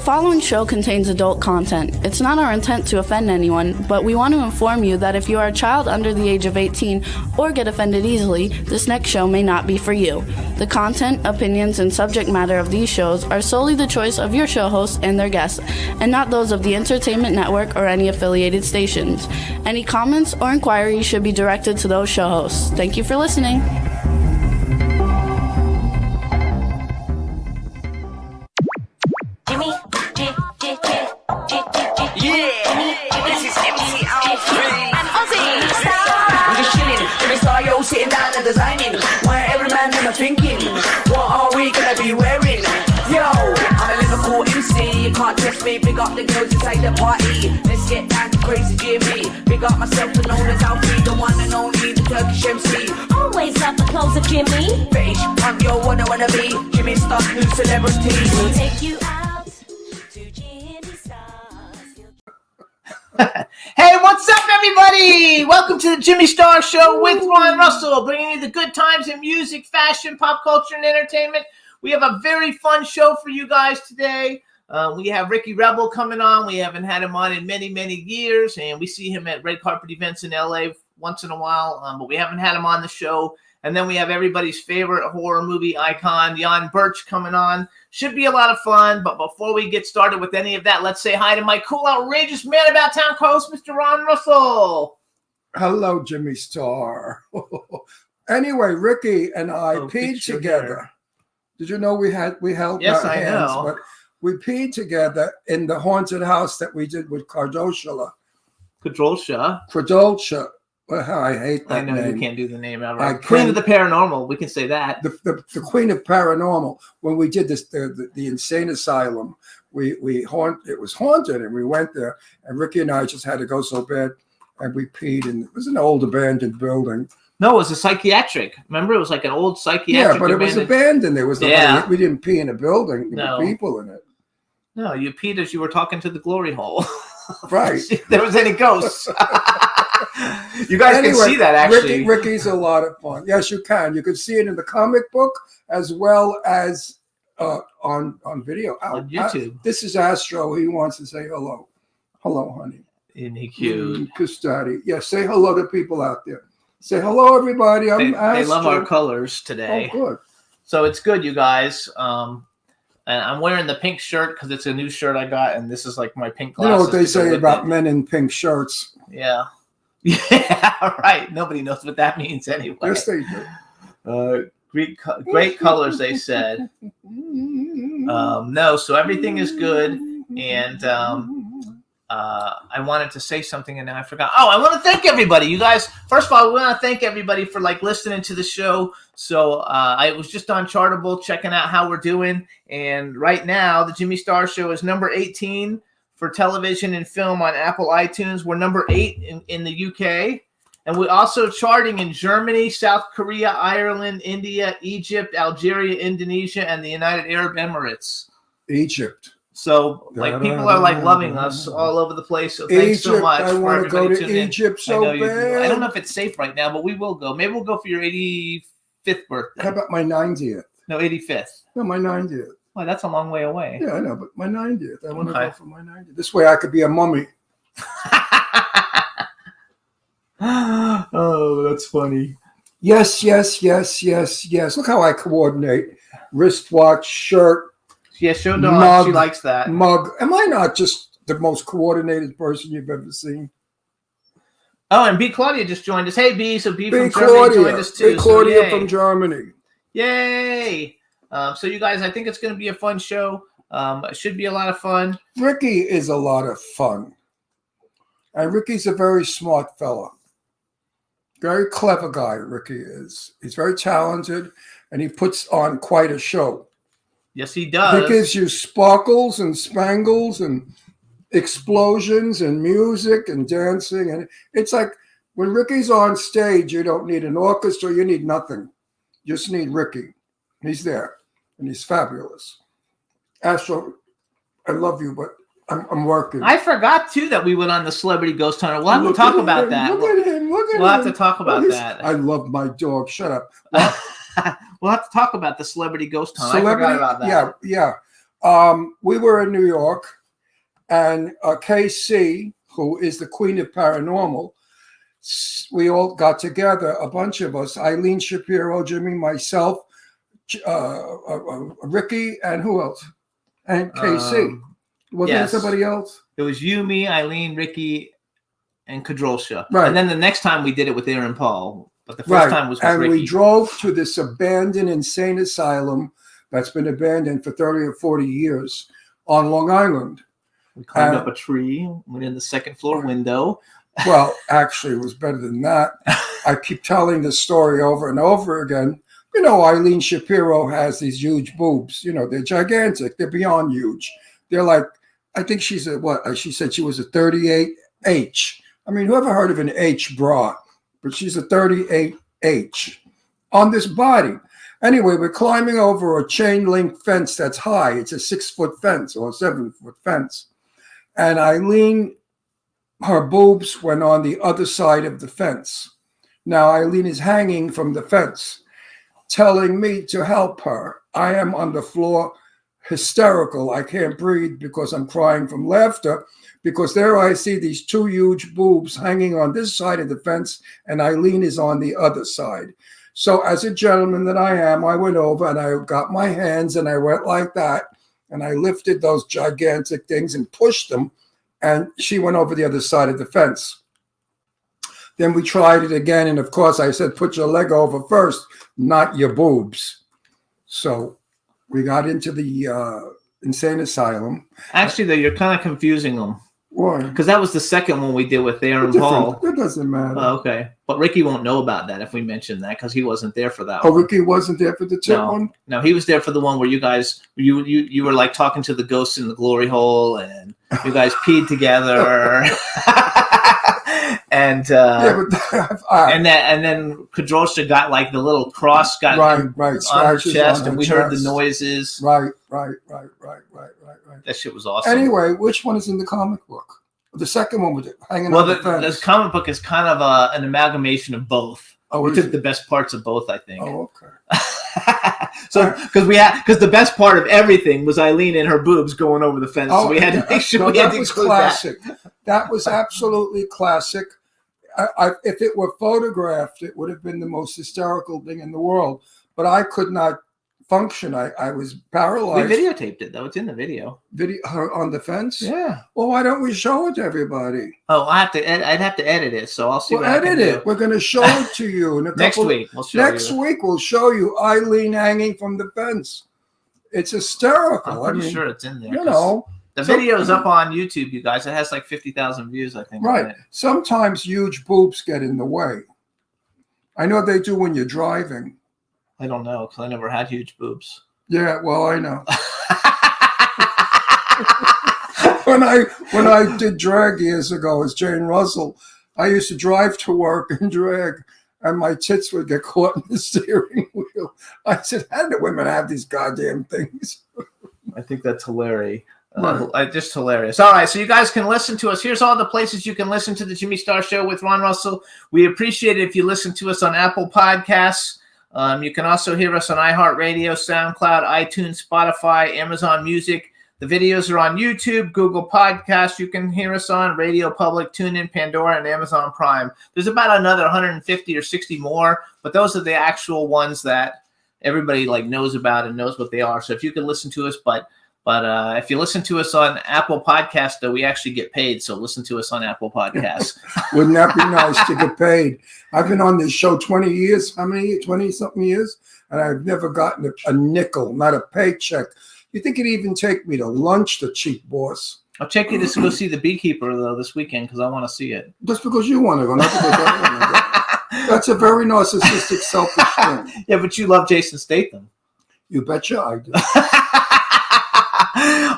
following show contains adult content. It's not our intent to offend anyone, but we want to inform you that if you are a child under the age of 18 or get offended easily, this next show may not be for you. The content, opinions, and subject matter of these shows are solely the choice of your show hosts and their guests, and not those of the Entertainment Network or any affiliated stations. Any comments or inquiries should be directed to those show hosts. Thank you for listening. Sitting down and designing, where every man never thinking, what are we gonna be wearing? Yo, I'm a Liverpool MC, you can't test me. Big up the girls inside the party, let's get down to crazy Jimmy. Big up myself and known as Alfie, the one and only, the Turkish MC. Always love the clothes of Jimmy. Fish, I'm your wanna be, Jimmy Star, new celebrity. We'll take you out to Jimmy Stars. Hey, what's up, everybody? Welcome to the Jimmy Star Show with Ron Russell, bringing you the good times in music, fashion, pop culture, and entertainment. We have a very fun show for you guys today. We have Ricky Rebel coming on. We haven't had him on in many, many years, and we see him at red carpet events in LA once in a while, but we haven't had him on the show. And then we have everybody's favorite horror movie icon, Jan Birch, coming on. Should be a lot of fun, but before we get started with any of that, let's say hi to my cool, outrageous man about town co-host, Mr. Ron Russell. Hello, Jimmy Star. Anyway, Ricky and I peed together. Did you know we held Yes, our I hands? know. But we peed together in the haunted house that we did with Kardoshala. Kardosha. Well, I hate that name. I know you can't do the name outright. I Queen can. of the Paranormal, we can say that. The Queen of Paranormal. When we did this, the insane asylum, it was haunted, and we went there, and Ricky and I just had to go so bad, and we peed, and it was an old abandoned building. No, it was a psychiatric. Remember, it was like an old psychiatric. Yeah, but it was abandoned. There was nobody. We didn't pee in a building. There were people in it. No, you peed as you were talking to the glory hole. Right. If there was any ghosts. You guys can see that, actually. Ricky's a lot of fun. Yes, you can. You can see it in the comic book as well as on video. On YouTube. This is Astro. He wants to say hello. Hello, honey. Isn't he cute? Kiss daddy. Yeah, say hello to people out there. Say hello, everybody. I'm Astro. They love our colors today. Oh, good. So it's good, you guys. And I'm wearing the pink shirt because it's a new shirt I got, and this is like my pink glasses. You know what they say about men in pink shirts? Yeah. Yeah, right. Nobody knows what that means anyway. Yes, they do. Great colors, they said. No, so everything is good, and I wanted to say something, and now I forgot. Oh, I want to thank everybody. You guys, first of all, we want to thank everybody for listening to the show. So I was just on Chartable checking out how we're doing, and right now the Jimmy Star Show is number 18 for television and film on Apple iTunes. We're number 8 in the UK. And we're also charting in Germany, South Korea, Ireland, India, Egypt, Algeria, Indonesia, and the United Arab Emirates. Egypt. So people are loving us all over the place. So thanks so much. I want to go to Egypt so bad. I don't know if it's safe right now, but we will go. Maybe we'll go for your 85th birthday. How about my 90th? No, 85th. No, my 90th. Well, that's a long way away. Yeah, I know, but my 90th. I want to go for my 90th. This way I could be a mummy. Oh, that's funny. Yes. Look how I coordinate. Wristwatch, shirt. Yeah, show dog. Mug, she likes that. Mug. Am I not just the most coordinated person you've ever seen? Oh, and B. Claudia just joined us. Hey, B. So B from Claudia Germany joined us too. B. Claudia so from Germany. Yay! So you guys, I think it's going to be a fun show. It should be a lot of fun. Ricky is a lot of fun. And Ricky's a very smart fella. Very clever guy, Ricky is. He's very talented, and he puts on quite a show. Yes, he does. He gives you sparkles and spangles and explosions and music and dancing. And it's like when Ricky's on stage, you don't need an orchestra. You need nothing. You just need Ricky. He's there, and he's fabulous. Astro, I love you, but I'm working. I forgot, too, that we went on the Celebrity Ghost Hunter. We'll have to talk about that. Look at him. We'll have to talk about that. I love my dog. Shut up. We'll have to talk about the Celebrity Ghost Hunter. I forgot about that. Yeah. We were in New York, and KC, who is the queen of paranormal, we all got together, a bunch of us, Eileen Shapiro, Jimmy, myself, Ricky, and who else? And KC. Was yes. there somebody else? It was you, me, Eileen, Ricky, and Kadrolsha. Right. And then the next time we did it with Aaron Paul. But the first time was with and Ricky. we drove to this abandoned insane asylum that's been abandoned for 30 or 40 years on Long Island. We climbed up a tree, went in the second floor window. Well, actually, it was better than that. I keep telling this story over and over again. You know, Eileen Shapiro has these huge boobs. You know, they're gigantic. They're beyond huge. They're like, I think she's a, what? She said she was a 38H. I mean, whoever heard of an H bra? But she's a 38H on this body. Anyway, we're climbing over a chain link fence that's high. It's a 6-foot fence or a 7-foot fence. And Eileen, her boobs went on the other side of the fence. Now Eileen is hanging from the fence, telling me to help her. I am on the floor, hysterical. I can't breathe because I'm crying from laughter, because there I see these two huge boobs hanging on this side of the fence, and Eileen is on the other side. So as a gentleman that I am, I went over and I got my hands and I went like that, and I lifted those gigantic things and pushed them, and she went over the other side of the fence. Then we tried it again, and of course I said, put your leg over first, not your boobs. So we got into the insane asylum. Actually, though, you're kind of confusing them. Why? Because that was the second one we did with Aaron Paul. It doesn't matter. Oh, okay. But Ricky won't know about that if we mention that, because he wasn't there for that Oh, one. Ricky wasn't there for the tip one? No, he was there for the one where you guys, you were like talking to the ghosts in the glory hole, and you guys peed together. And Yeah, but and then Kadrosha got like the little cross got right, on her scratches chest, on and her we heard the chest. noises. Right. That shit was awesome. Anyway, which one is in the comic book? The second one with it hanging Well, on the the fence. comic book is kind of an amalgamation of both. Oh, We is took it? the best parts of both, I think. Oh, okay. So, because the best part of everything was Eileen and her boobs going over the fence, so we had to make sure no, we had that to was include classic. That was absolutely classic. If it were photographed, it would have been the most hysterical thing in the world. But I could not function. I was that. We paralyzed. videotaped it, though. It's in the video. Her on the fence. Yeah. Well, why don't we show it to everybody? Oh, I'd have to edit it, so I'll see We'll what I can edit do. it. We're going to show it to you in a Next couple. week, we'll show Next you. week, we'll show you Eileen hanging from the fence. It's hysterical. I'm pretty sure it's in there. you 'cause know, the video's up on YouTube, you guys. It has like 50,000 views, I think. on right. it. Sometimes huge boobs get in the way. I know they do when you're driving. I don't know, because I never had huge boobs. Yeah, well, I know. when I did drag years ago as Jane Russell, I used to drive to work and drag, and my tits would get caught in the steering wheel. I said, how do women have these goddamn things? I think that's hilarious. Right. Just hilarious. All right, so you guys can listen to us. Here's all the places you can listen to the Jimmy Star Show with Ron Russell. We appreciate it if you listen to us on Apple Podcasts. You can also hear us on iHeartRadio, SoundCloud, iTunes, Spotify, Amazon Music. The videos are on YouTube, Google Podcasts. You can hear us on Radio Public, TuneIn, Pandora, and Amazon Prime. There's about another 150 or 60 more, but those are the actual ones that everybody like knows about and knows what they are. So if you can listen to us, but if you listen to us on Apple Podcasts, though, we actually get paid. So listen to us on Apple Podcasts. Wouldn't that be nice to get paid? I've been on this show 20 years. How many? 20-something years? And I've never gotten a nickel, not a paycheck. You think it'd even take me to lunch, the cheap boss? I'll check you to go see The Beekeeper, though, this weekend because I want to see it. Just because you want to go, not because I want to go. That's a very narcissistic, selfish thing. Yeah, but you love Jason Statham. You betcha I do.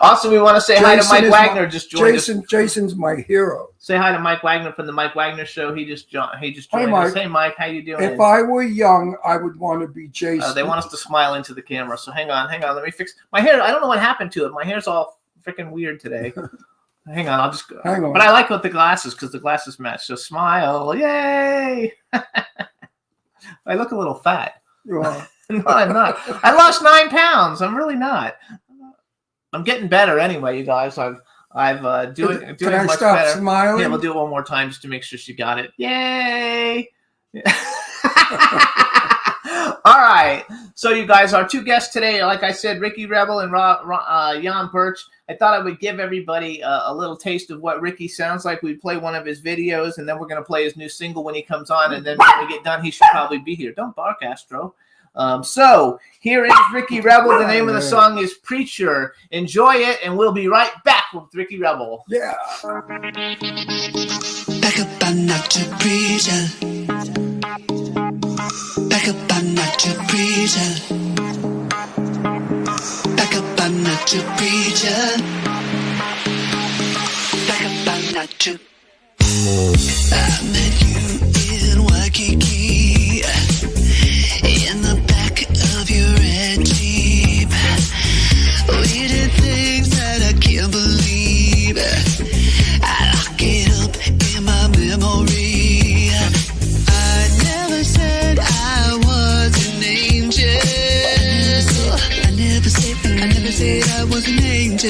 Also, we want to say hi to Jason Mike is Wagner. Just joined us. Jason's my hero. Say hi to Mike Wagner from the Mike Wagner Show. He just joined Hi, us. Mike. Hey, Mike, how you doing? If I were young, I would want to be Jason. They want us to smile into the camera. So hang on. Let me fix my hair. I don't know what happened to it. My hair's all freaking weird today. Hang on. I'll just go. Hang on. But I like with the glasses because the glasses match. So smile. Yay. I look a little fat. You are. No, I'm not. I lost 9 pounds. I'm really not. I'm getting better anyway, you guys. I've doing Can I much stop better. smiling? Yeah, we'll do it one more time just to make sure she got it. Yay! All right. So you guys, our two guests today, like I said, Ricky Rebel and Jan Birch. I thought I would give everybody a little taste of what Ricky sounds like. We play one of his videos, and then we're going to play his new single when he comes on. And then when we get done, he should probably be here. Don't bark, Astro. So here is Ricky Rebel. The name of the song is Preacher. Enjoy it, and we'll be right back with Ricky Rebel. Yeah. Back up, I'm not your preacher. Back up, I'm not your preacher. Back up, I'm not your preacher. Back up, I'm not your. I met you in Waikiki, in the back of your red Jeep. We did things that I can't believe. I lock it up in my memory. I never said I was an angel. I never said I was an angel.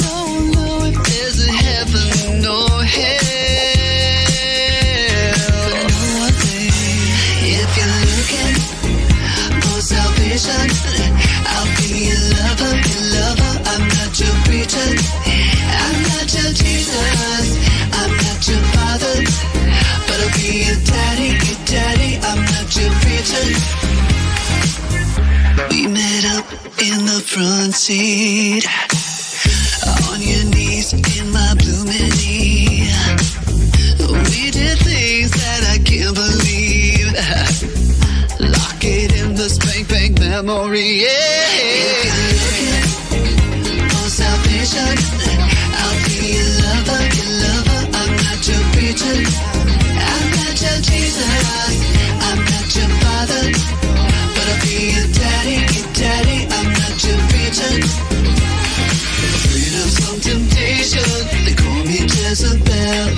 Don't know if there's a heaven or hell. But I know one thing, if you're looking for salvation, I'll be your lover, your lover. I'm not your preacher. I'm not your Jesus. I'm not your father, but I'll be your daddy, your daddy. I'm not your preacher. We met up in the front seat, on your knees in my blue mini. We did things that I can't believe. Lock it in the spank bank memory. Yeah. If you're looking for salvation, I'll be your lover, your lover. I'm not your preacher. I'm not your Jesus. I'm not your father, but I'll be your daddy, your daddy. I'm not your preacher. Afraid of some temptation, they call me Jezebel.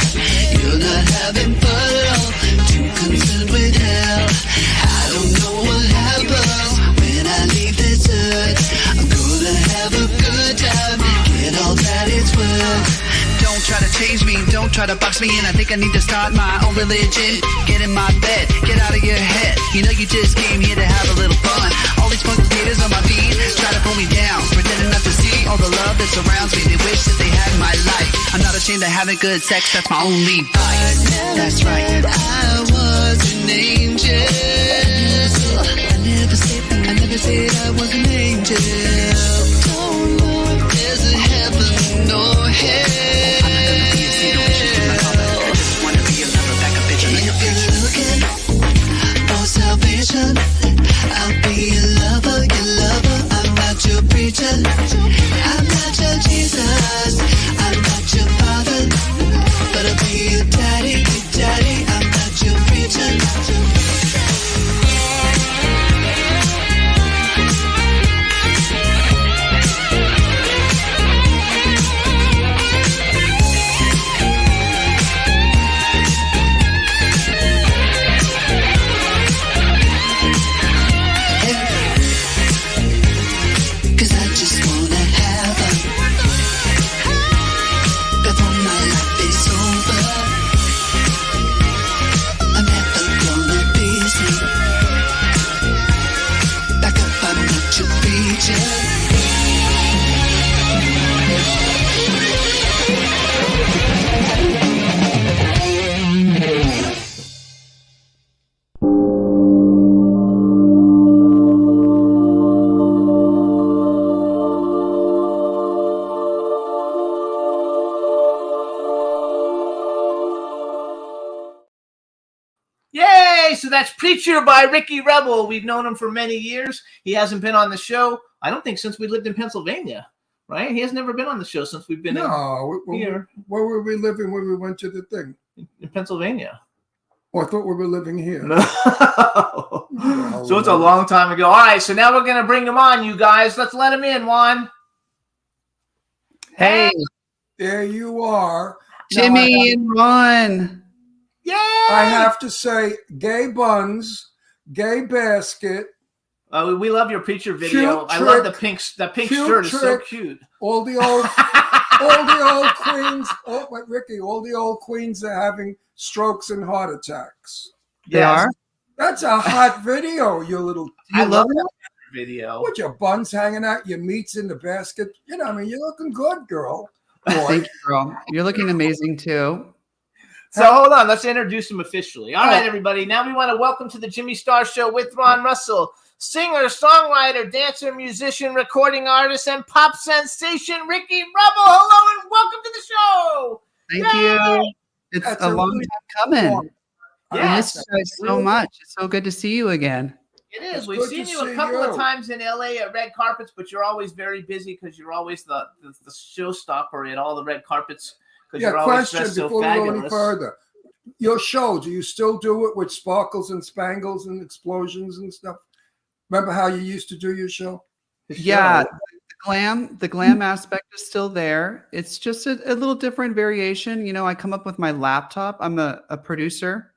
You're not having fun at all, too concerned with hell. I don't know what happens when I leave this earth. I'm gonna have a good time, get all that it's worth. Don't try to change me, don't try to box me in. I think I need to start my own religion. Get in my bed, get out of your head. You know you just came here to have a little fun. All these punk haters on my feet try to pull me down, pretending not to see all the love that surrounds me. They wish that they had my life. I'm not ashamed of having good sex, that's my only vice. That's right, I was an angel. I never said I was an angel. Don't know if there's a heaven or hell. I'm not gonna be a situation with my father. I just wanna be a lover, back up, bitch. If you're looking for salvation, I'll be your lover, your lover. I'm not your preacher. I'm not your Jesus. I'm not your father, but I'll be your daddy, your daddy. I'm not your preacher. Cause I just wanna have her before my life is over. I'm never gonna be asleep. Back up, I'm not your preacher. Yay! So that's Preacher by Ricky Rebel. We've known him for many years. He hasn't been on the show, I don't think, since we lived in Pennsylvania, right? He has never been on the show since we've been here Where were we living when we went to the thing? in Pennsylvania. Oh, I thought we were living here. No. So it's a long time ago. All right, so now we're going to bring him on, you guys. Let's let him in, Juan. Hey, There you are. Jimmy and Ron. Yay! I have to say, Gay Buns, Gay Basket, We love your preacher video. Cute I love trick. the pink Cute shirt is so trick. cute. All the old queens. Oh, wait, Ricky, all the old queens are having strokes and heart attacks. They Yes. are. That's a hot video, you little. I love it? that video. With your buns hanging out, your meat's in the basket. You know, I mean, you're looking good, girl. Boy. Thank you, girl. You're looking amazing too. So hold on, let's introduce him officially. All right, everybody. Now we want to welcome to the Jimmy Star Show with Ron Russell, singer, songwriter, dancer, musician, recording artist, and pop sensation, Ricky Rebel. Hello and welcome to the show. Thank you. It's That's a long really time coming. I Yes, miss you guys so much. It's so good to see you again. it is. It's We've good seen to you a see couple of you. times in LA at red carpets, but you're always very busy because you're always the showstopper at all the red carpets because Yeah, you're always question dressed so before we go any fabulous. further. Your show, do you still do it with sparkles and spangles and explosions and stuff? Remember how you used to do your show? Yeah, the glam aspect is still there. It's just a little different variation. You know, I come up with my laptop. I'm a producer.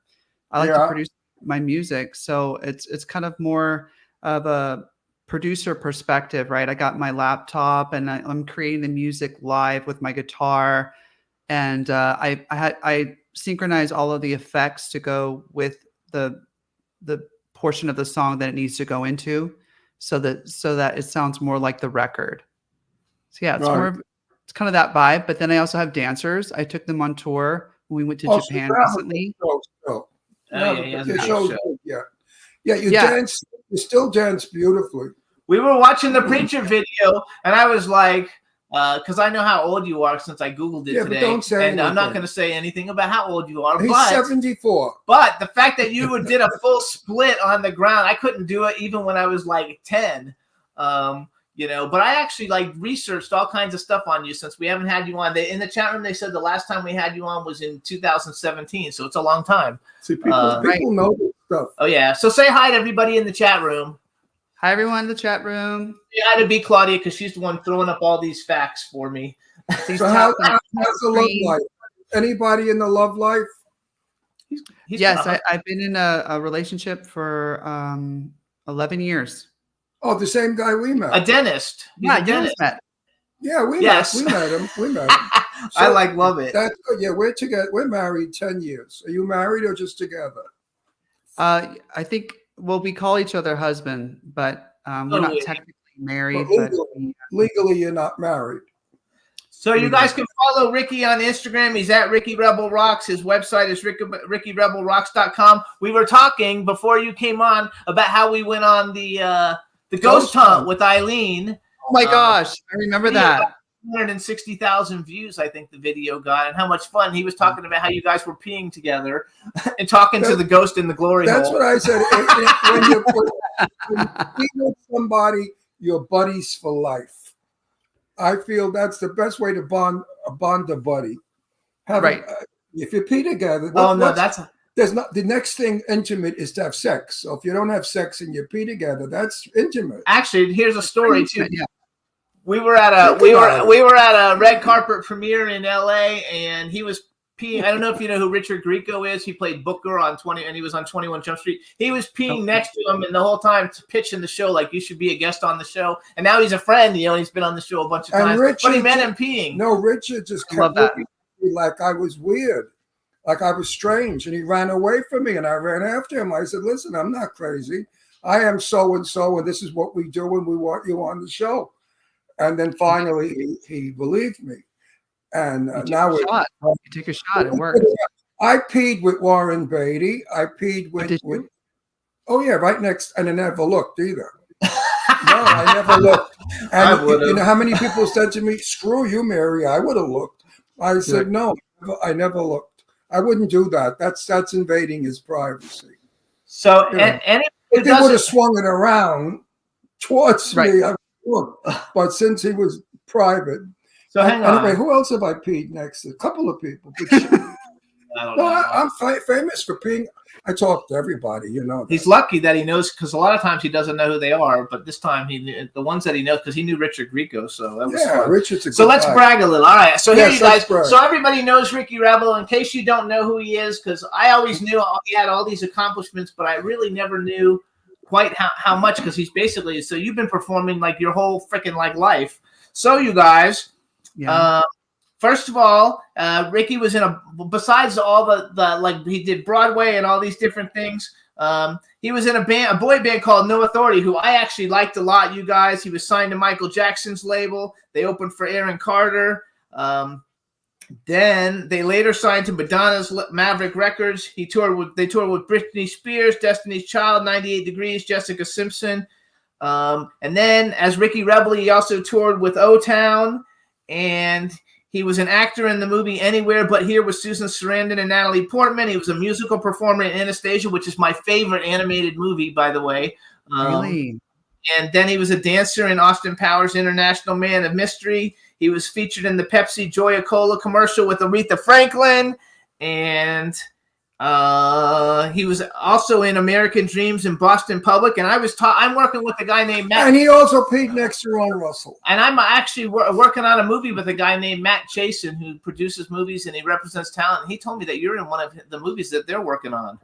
I like to Yeah. produce my music, so it's kind of more of a producer perspective, right? I got my laptop and I'm creating the music live with my guitar, and I synchronize all of the effects to go with the portion of the song that it needs to go into, so that it sounds more like the record. So yeah, it's kind of that vibe. But then I also have dancers. I took them on tour when we went to Oh, so Japan you have a recently. show still. Oh, yeah, he has a Your big show's show. good, yeah. Yeah, you Yeah. dance. You still dance beautifully. We were watching the preacher video, and I was like, because I know how old you are since I Googled it Yeah, but today. don't say and I'm not anything. going to say anything about how old you are. He's But 74. the fact that you did a full split on the ground, I couldn't do it even when I was like 10. But I actually researched all kinds of stuff on you since we haven't had you on. In the chat room, they said the last time we had you on was in 2017, so it's a long time. See, people know this stuff. Oh yeah, so say hi to everybody in the chat room. Hi everyone in the chat room. Say hi to B Claudia because she's the one throwing up all these facts for me. Please So tap how's on the love screen. life? Anybody in the love life? He's Yes, got- I've been in a relationship for 11 years. Oh, the same guy we met. a dentist. He's a you dentist. just met. Yeah, we Yes. met him. We met him. I love it. That's good. Yeah, we're together. We're married 10 years. Are you married or just together? I think we call each other husband, but we're not yeah. technically married. But But legally, you're not married. So you guys can follow Ricky on Instagram. He's at Ricky Rebel Rocks. His website is RickyRebelRocks.com. We were talking before you came on about how we went on the ghost Ghost hunt hunt. with Eileen. oh my gosh, I remember that. 260,000 views, I think the video got, and how much fun he was talking about how you guys were peeing together and talking to the ghost in the glory That's hole. what I said. When you meet somebody, you're buddies for life. I feel that's the best way to bond a buddy. Right. If you pee together, Oh no, that's there's not the next thing intimate is to have sex. So if you don't have sex and you pee together, that's intimate. actually here's a story too. Yeah. We were at a red carpet premiere in LA, and he was peeing. I don't know if you know who Richard Grieco is. He played Booker on 20, and he was on 21 Jump Street. He was peeing next to him, and the whole time pitching the show like you should be a guest on the show. And now he's a friend, and he's been on the show a bunch of And times. Richard But he met ju- him peeing. No, Richard just I love kept that. looking at me like I was weird, like I was strange, and he ran away from me, and I ran after him. I said, "Listen, I'm not crazy. I am so and so, and this is what we do, and we want you on the show." And then finally, he believed me, and You took now a we're. shot. You took a shot. It worked. I peed with Warren Beatty. I peed with. Did you? Oh yeah, right next, and I never looked either. No, I never looked. I And would've. you know how many people said to me, "Screw you, Mary." I would have looked. I said, Right. "No, I never looked. I wouldn't do that. That's invading his privacy." So Yeah. and anyone who If they would have doesn't, swung it around towards Right. me, I would look. But since he was private, so hang on. anyway, who else have I peed next to? A couple of people. But I don't no, know. I'm famous for peeing. I talk to everybody, you know. He's that. lucky that he knows, because a lot of times he doesn't know who they are, but this time he knew the ones that he knows because he knew Richard Grieco, so that was Yeah, fun. Richard's a So good let's guy. brag a little. All right. So here Yes, you guys. let's brag. So everybody knows Ricky Rebel. In case you don't know who he is, because I always knew he had all these accomplishments, but I really never knew quite how much, because he's basically, so you've been performing like your whole freaking like life. So you guys, Yeah. first of all, Ricky was in besides all the like he did Broadway and all these different things. He was in a boy band called No Authority, who I actually liked a lot, you guys. He was signed to Michael Jackson's label. They opened for Aaron Carter. Then they later signed to Madonna's Maverick Records. They toured with Britney Spears, Destiny's Child, 98 Degrees, Jessica Simpson. And then as Ricky Rebel, he also toured with O-Town, and he was an actor in the movie Anywhere But Here with Susan Sarandon and Natalie Portman. He was a musical performer in Anastasia, which is my favorite animated movie, by the way. Really? And then he was a dancer in Austin Powers' International Man of Mystery. He was featured in the Pepsi Joya Cola commercial with Aretha Franklin. And he was also in American Dreams and Boston Public. And I'm working with a guy named Matt. And he also peed next to Ron Russell. And I'm actually working on a movie with a guy named Matt Chasen, who produces movies and he represents talent. And he told me that you're in one of the movies that they're working on.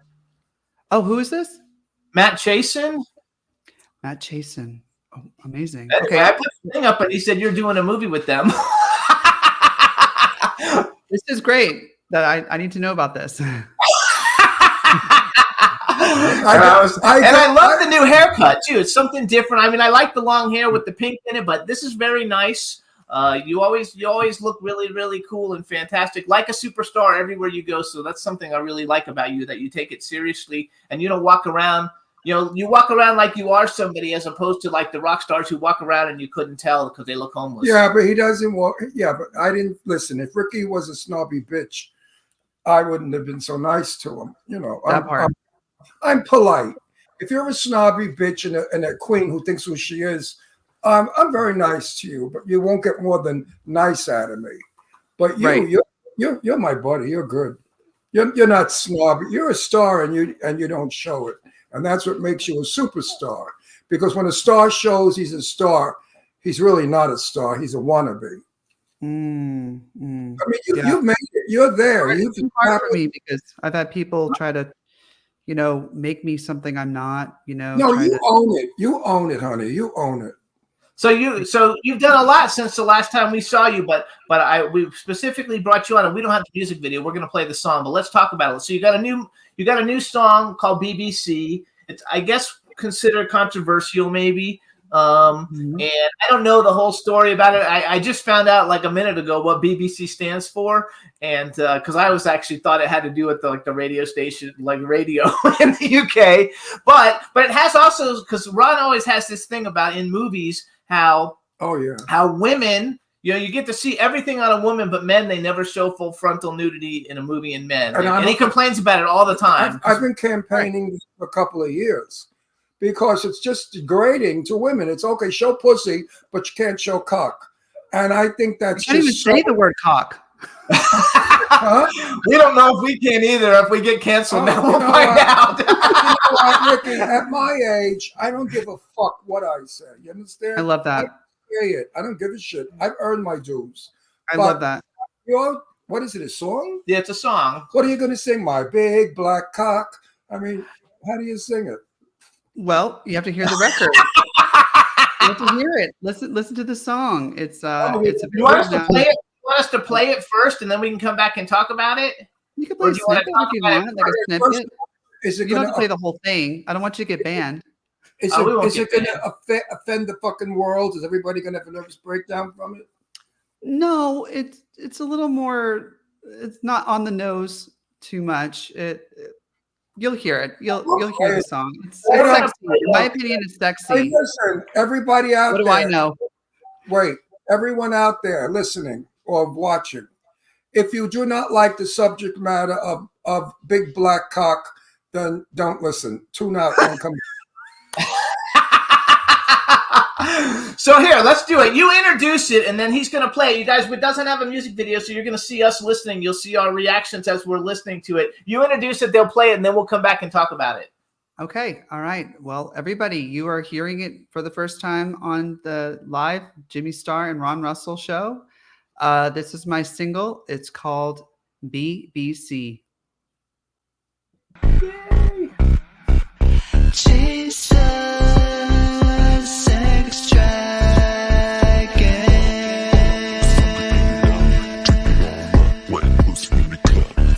Oh, who is this? Matt Chasen? Matt Chasen. Oh, amazing. Anyway, Okay. I put the thing up and he said you're doing a movie with them. This is great. That I need to know about this. I love the new haircut too. It's something different. I mean, I like the long hair with the pink in it, but this is very nice. You always look really, really cool and fantastic, like a superstar everywhere you go. So that's something I really like about you, that you take it seriously and you don't walk around. You walk around like you are somebody, as opposed to like the rock stars who walk around and you couldn't tell because they look homeless. Yeah, but he doesn't walk. Yeah, but I didn't listen. If Ricky was a snobby bitch, I wouldn't have been so nice to him. That part. I'm polite. If you're a snobby bitch and a queen who thinks who she is, I'm very nice to you, but you won't get more than nice out of me. But you're my buddy. You're good. You're not snobby. You're a star, and you don't show it, and that's what makes you a superstar. Because when a star shows he's a star, he's really not a star. He's a wannabe. I mean, you've made it. You're there. It's hard for me because I've had people try to, make me something I'm not. No, you own it. You own it, honey. You own it. So you've done a lot since the last time we saw you, but we specifically brought you on, and we don't have the music video. We're going to play the song, but let's talk about it. So you got a new song called BBC. It's, I guess, considered controversial, maybe. And I don't know the whole story about it. I just found out like a minute ago what BBC stands for, and because I was actually thought it had to do with the radio station, like radio in the UK. But it has also, because Ron always has this thing about in movies how women, you get to see everything on a woman, but men, they never show full frontal nudity in a movie in men, and he complains about it all the time. I've been campaigning for a couple of years. Because it's just degrading to women. It's okay, show pussy, but you can't show cock. And I think that's you can't even say the word cock. Huh? We don't know if we can either. If we get canceled now, we'll find out. Ricky, at my age, I don't give a fuck what I say. You understand? I love that. I say it. I don't give a shit. I've earned my dues. I love that. What is it, a song? Yeah, it's a song. What are you going to sing? My big black cock? I mean, how do you sing it? Well, you have to hear the record. You have to hear it. Listen to the song. It's a You want us to play it? You want us to play it first, and then we can come back and talk about it? You can play a snippet if you want, like a snippet. Is it You don't going have to play the whole thing. I don't want you to get banned. Is it going to offend the fucking world? Is everybody going to have a nervous breakdown from it? No, it's a little more. It's not on the nose too much. You'll hear it. You'll hear the song. It's sexy. In my opinion, it's sexy. Hey, listen, everybody out there. What do I know? Wait, everyone out there listening or watching, if you do not like the subject matter of big black cock, then don't listen. Tune out and come. So here, let's do it. You introduce it, and then he's going to play it. You guys, it doesn't have a music video, so you're going to see us listening. You'll see our reactions as we're listening to it. You introduce it, they'll play it, and then we'll come back and talk about it. Okay. All right. Well, everybody, you are hearing it for the first time on the live Jimmy Star and Ron Russell show. This is my single. It's called BBC. Jesus, sex dragon.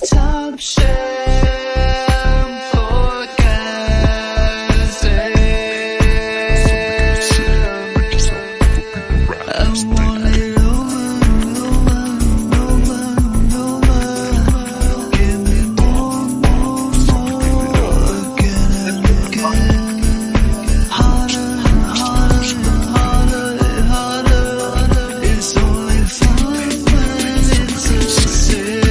Top shelf orgasm. I want it over, over, over. Give me more, again and again. Harder and harder and harder and harder. It's only fun when it's a sin.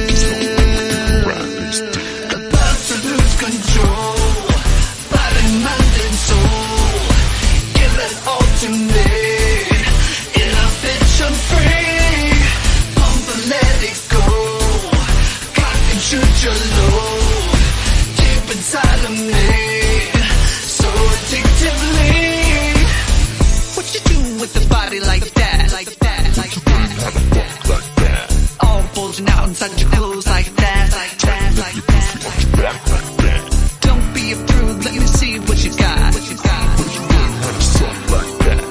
About to lose control, body, mind, and soul. Give it all to me. In a bitch, I'm free. Pump and let it go. Cock and shoot your load. Deep inside of me, so addictively. What you do with the body like that? Like that, like that, like that. All bulging out inside your clothes like that, like that, like that. Don't be a prude, let me see what you got. What you got.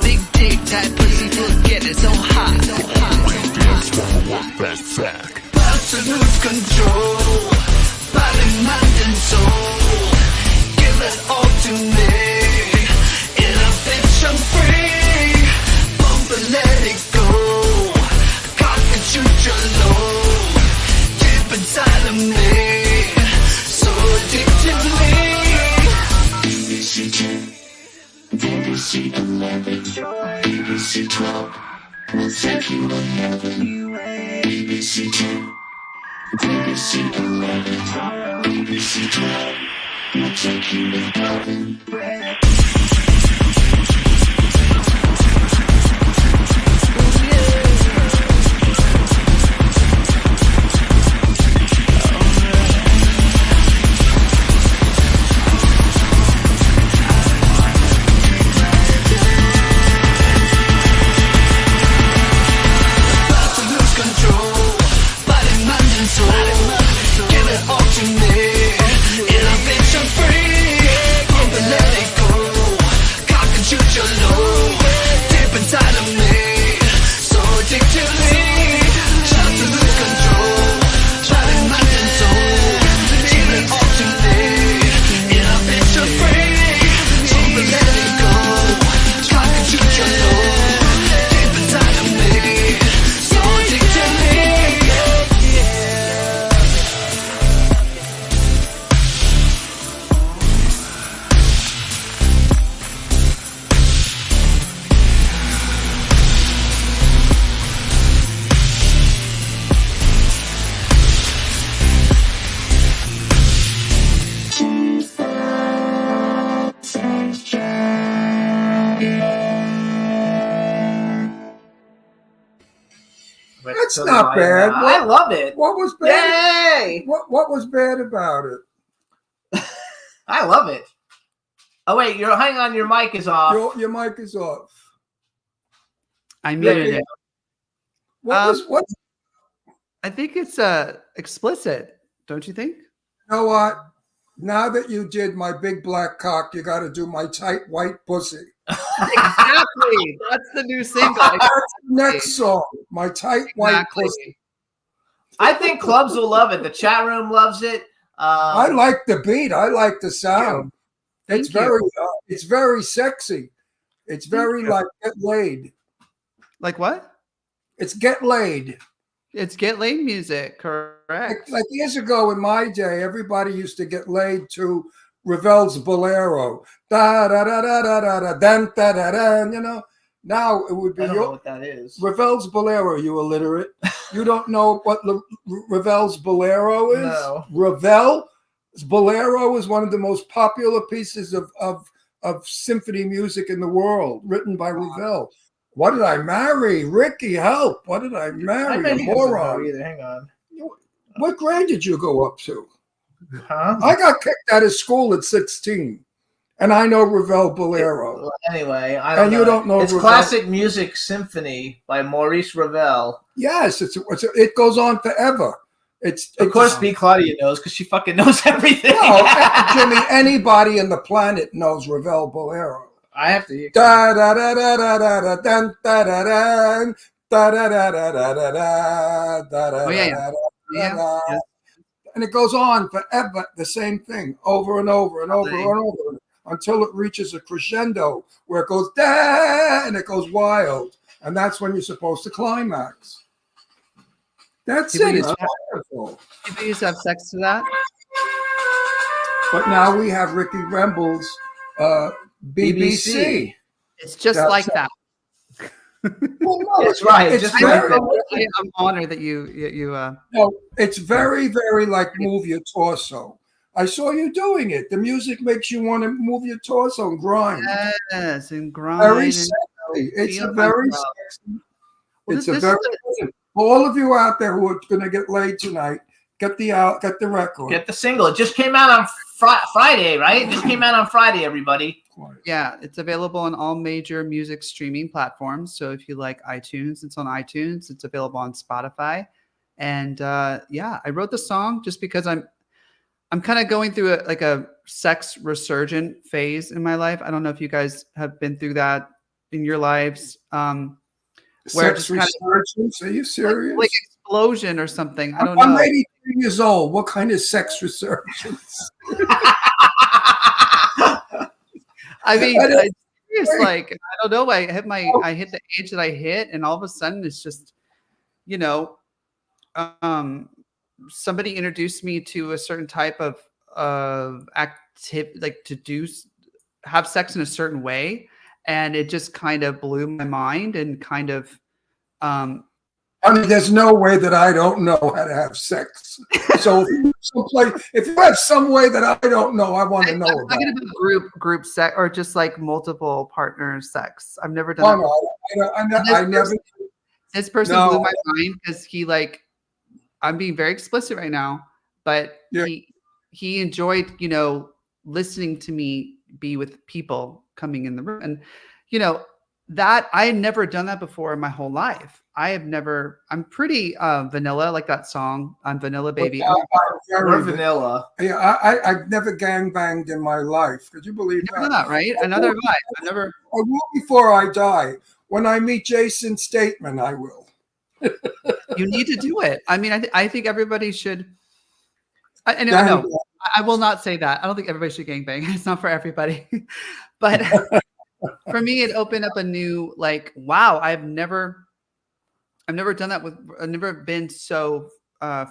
Big dick, tight pussy, forget it, so hot, so hot. About to lose control, body, mind, and soul. Give it all to me. In a bitch, I'm free. Pump and let it go. Cock and shoot your load. Deep inside of me, so addictively. BBC 11, BBC 12, we'll take you wherever you ain't. BBC 2, BBC 11, BBC 12, we'll take you wherever you ain't. About to lose control, body, mind, and soul. Give it all to me. In a bitch, I'm free. Pump and let it go. Cock and shoot your load. Deep inside of me, so addictively. About to lose control, body, mind, and soul. Give it all to me. In a bitch, I'm free. Pump and let it go. Cock and shoot your load. Deep inside of me, so addictively. That's not bad. I love it. What was bad? Yay! What was bad about it? I love it. Oh wait, hang on. Your mic is off. Your mic is off. I muted Yeah. it. What? I think it's explicit, don't you think? You know what? Now that you did my big black cock, you got to do my tight white pussy. Exactly. That's the new single. That's the next song. My tight white Exactly. pussy. I think clubs will love it. The chat room loves it. I like the beat. I like the sound. It's Thank you. it's very sexy. It's very like get laid. Like what? It's get laid. It's get laid music, correct? Like years ago in my day, everybody used to get laid to Ravel's Bolero. Da da da da da da da da da da da. You know. Now it would be I don't know what that is. Ravel's Bolero. You illiterate. You don't know what Ravel's Bolero is? No. Ravel's Bolero is one of the most popular pieces of symphony music in the world, written by Ravel. What did I marry? Ricky, help. What did I I marry? bet A he doesn't know moron. either. Hang on. What grade did you go up to? Huh? I got kicked out of school at 16, and I know Ravel Bolero. Well, anyway, I And you don't know It's Ravel. Classic Music Symphony by Maurice Ravel. Yes, it goes on forever. Of course, B. Claudia knows because she fucking knows everything. No, Jimmy, anybody in the planet knows Ravel Bolero. I have to. Da da da da da da da da da da da da da da da da da da da. Oh, yeah. Yeah. And it goes on forever, the same thing, over and over and over and over, until it reaches a crescendo where it goes da and it goes wild, and that's when you're supposed to climax. That's People it. used It's to- wonderful. People used to have sex to that. But now we have Ricky Rembel's BBC. It's just That's- like that. Well, no, That's right. It's Just very, like that. I'm honored that you no, it's very, very like move your torso. I saw you doing it. The music makes you want to move your torso and grind. yes and grind. Very and- sexy. It's feel a very myself. sexy. Well, It's this a is very for all of you out there who are going to get laid tonight. Get the record. Get the single. It just came out on Friday, right? It just came out on Friday, everybody. Yeah, it's available on all major music streaming platforms. So if you like iTunes, it's on iTunes. It's available on Spotify. And yeah, I wrote the song just because I'm kind of going through a sex resurgent phase in my life. I don't know if you guys have been through that in your lives. Where Sex just kind of- resurgence? Are you serious? like explosion or something. I don't I'm know. 83 years old. What kind of sex resurgence? I mean, I don't- it's like I don't know. I hit the age that I hit, and all of a sudden, it's just, you know, somebody introduced me to a certain type of activity, like have sex in a certain way, and it just kind of blew my mind and kind of. I mean, there's no way that I don't know how to have sex. So if you have some way that I don't know, I want to know I'm about talking it. about group sex or just like multiple partner sex. I've never Oh, done that. no, I never. This person No. blew my mind because I'm being very explicit right now, but Yeah. he enjoyed, listening to me be with people coming in the room. And, that I had never done that before in my whole life. I'm pretty vanilla, like that song on Vanilla Baby. We're vanilla. Yeah, I've never gangbanged in my life. Could you believe Never done that? that, right? Another vibe. I never. I will before I die. When I meet Jason Statham, I will. You need to do it. I mean, I think everybody should. I know. Gang- I will not say that. I don't think everybody should gangbang. It's not for everybody. But for me, it opened up a new, wow, I've never done that I've never been so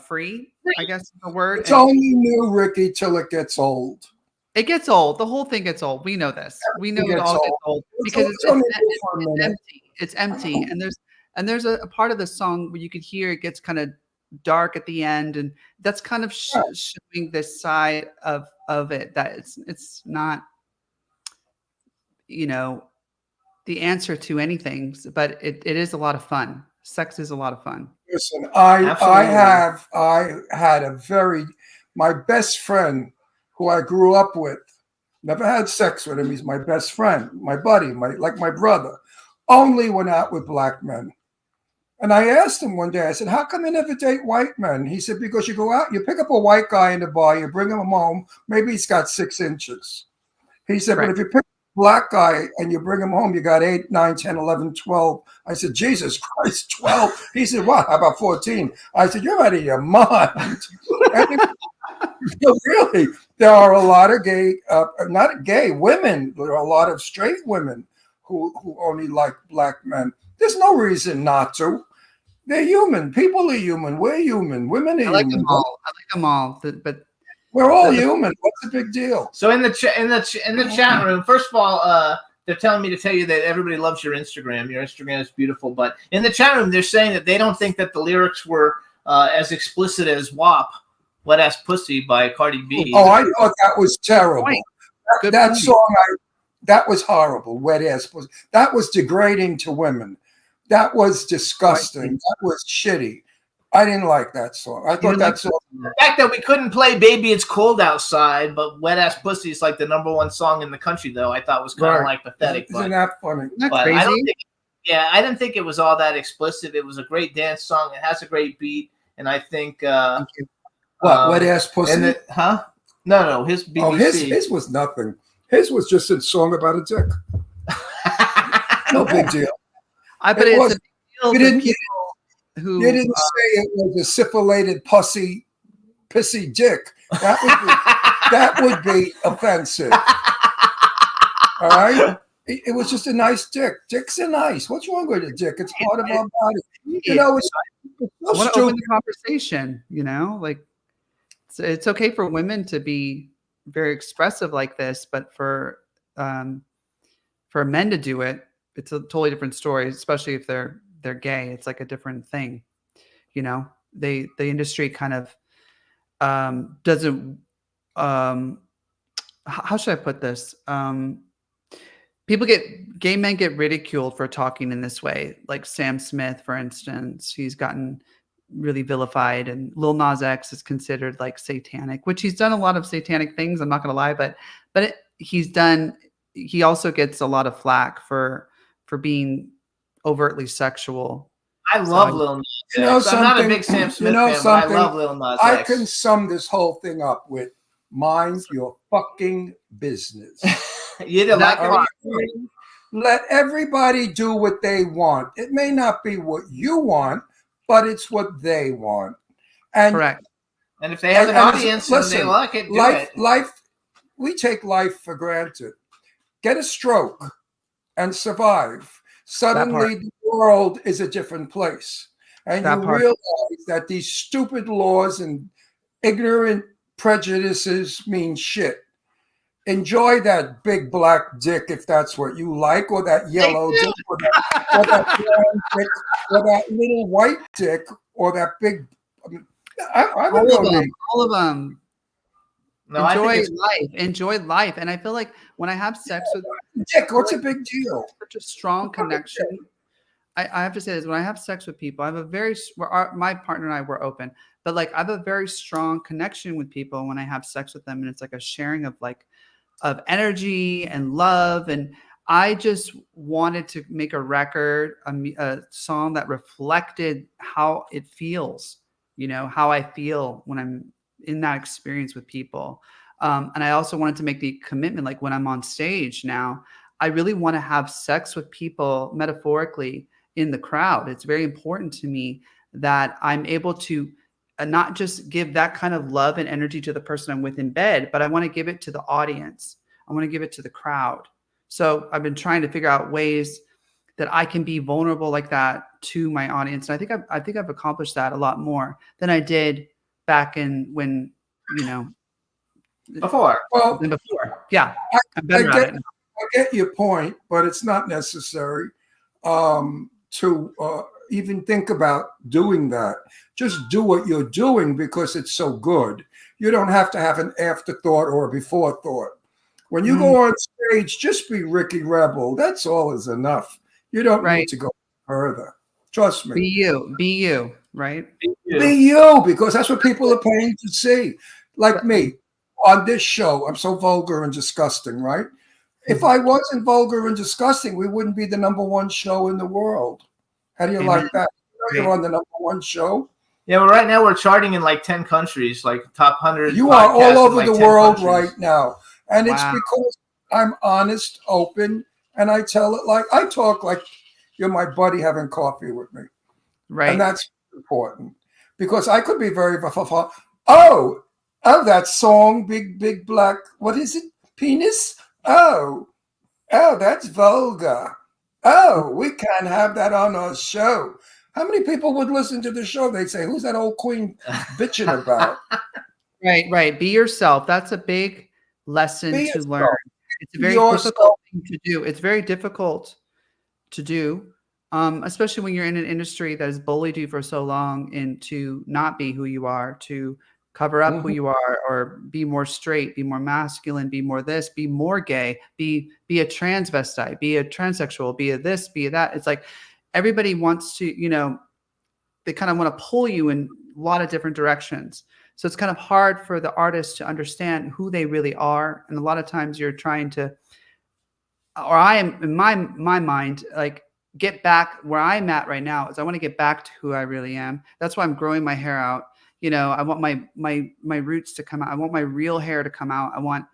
free, I guess is the word. It's And only new, Ricky, till it gets old. it gets old. The whole thing gets old. We know this. We know it gets all old. gets old It's because only new for a it's minute. empty. It's empty. And there's a part of the song where you could hear it gets kind of dark at the end, and that's kind of showing this side of it that it's not, the answer to anything, but it is a lot of fun. Sex is a lot of fun. Listen, I Absolutely. had my best friend who I grew up with, never had sex with him. He's my best friend, my buddy, my brother, only went out with black men. And I asked him one day, I said, how come you never date white men? He said, because you go out, you pick up a white guy in the bar, you bring him home, maybe he's got 6 inches. He said, Right. but if you pick a black guy and you bring him home, you got 8, 9, 10, 11, 12. I said, Jesus Christ, 12. He said, what? How about 14? I said, you're out of your mind. Really, there are a lot of not gay women. There are a lot of straight women who only like black men. There's no reason not to. They're human. People are human. We're human. Women are I like human. them all. But We're all human. What's the big deal? So in the chat room, first of all, they're telling me to tell you that everybody loves your Instagram. Your Instagram is beautiful, but in the chat room, they're saying that they don't think that the lyrics were as explicit as "WAP," "Wet Ass Pussy" by Cardi B. Oh, I thought that was terrible. Good That point. song, that was horrible. Wet ass pussy. That was degrading to women. That was disgusting. That was shitty. I didn't like that song. I thought that song. The fact that we couldn't play "Baby It's Cold Outside," but "Wet Ass Pussy" is like the #1 song in the country, though, I thought was kind of Right. pathetic. Isn't that funny? Isn't that But crazy? I didn't think it was all that explicit. It was a great dance song. It has a great beat. and I think Thank you. What, wet ass pussy? and it, huh? No, his BBC. Oh, his was nothing. His was just a song about a dick. No big deal. I bet It it's was- a big deal you for didn't- people who You didn't say it was a syphilited pissy dick. That would be offensive. All right? It was just a nice dick. Dicks are nice. What's wrong with a dick? It's part of our body. You know, it's so I want to stupid. open the conversation, like it's okay for women to be very expressive like this, but for men to do it, it's a totally different story, especially if they're gay. It's like a different thing. The industry kind of doesn't how should I put this? Gay men get ridiculed for talking in this way. Like Sam Smith, for instance, he's gotten really vilified, and Lil Nas X is considered like satanic, which he's done a lot of satanic things. I'm not going to lie, but he also gets a lot of flack for being overtly sexual. I love Lil Nas X. You know I'm not a something? big Sam Smith You know fan, but I something? love Lil Nas I X. can sum this whole thing up with mind your fucking business. You either like it All or right? Let everybody do what they want. It may not be what you want, but it's what they want. And Correct. and if they have an And audience and they listen, like it, do life, it. we take life for granted. Get a stroke and survive. Suddenly, the world is a different place, and That you part. realize that these stupid laws and ignorant prejudices mean shit. Enjoy that big black dick if that's what you like, or that yellow dick, or that brown dick, or that little white dick, or that big. I would go to All of them. No, I think Enjoy it's life. Enjoy life. And I feel like when I have sex with dick. What's a big deal? such a strong connection. I have to say this: when I have sex with people, I have a very my partner and I were open, but like I have a very strong connection with people when I have sex with them, and it's like a sharing of energy and love. And I just wanted to make a record, a song that reflected how it feels, how I feel when I'm in that experience with people. And I also wanted to make the commitment, like when I'm on stage now, I really want to have sex with people metaphorically in the crowd. It's very important to me that I'm able to not just give that kind of love and energy to the person I'm with in bed, but I want to give it to the audience. I want to give it to the crowd. So I've been trying to figure out ways that I can be vulnerable like that to my audience. And I think I've accomplished that a lot more than I did back in when, before. Well, than before. Yeah. I- I'm better I at it. I get your point, but it's not necessary to even think about doing that. Just do what you're doing because it's so good. You don't have to have an afterthought or a before thought. When you go on stage, just be Ricky Rebel. That's all is enough. You don't need Right. to go further. Trust me. Be you, right? Be you, because that's what people are paying to see. Like me on this show, I'm so vulgar and disgusting, right? If I wasn't vulgar and disgusting, we wouldn't be the #1 show in the world. How do you like that? You're on the #1 show. Yeah, well, right now we're charting in like 10 countries, like top 100. You are podcasts all in, over like, the 10 world countries. right now. And it's Wow. because I'm honest, open, and I tell it like I talk like you're my buddy having coffee with me. Right. And that's important because I could be very oh, that song, big black, what is it? Penis? Oh, that's vulgar. Oh, we can't have that on our show. How many people would listen to the show? They'd say, who's that old queen bitching about? Right. Be yourself. That's a big lesson Be to yourself. learn. It's a very Yourself. difficult thing to do. It's very difficult to do, especially when you're in an industry that has bullied you for so long into not be who you are, to cover up who you are, or be more straight, be more masculine, be more this, be more gay, be a transvestite, be a transsexual, be a this, be a that. It's like everybody wants to, they kind of want to pull you in a lot of different directions. So it's kind of hard for the artist to understand who they really are. And a lot of times you're trying to, or I am in my mind, like get back where I'm at right now. Is I want to get back to who I really am. That's why I'm growing my hair out. You know, I want my roots to come out. I want my real hair to come out. I want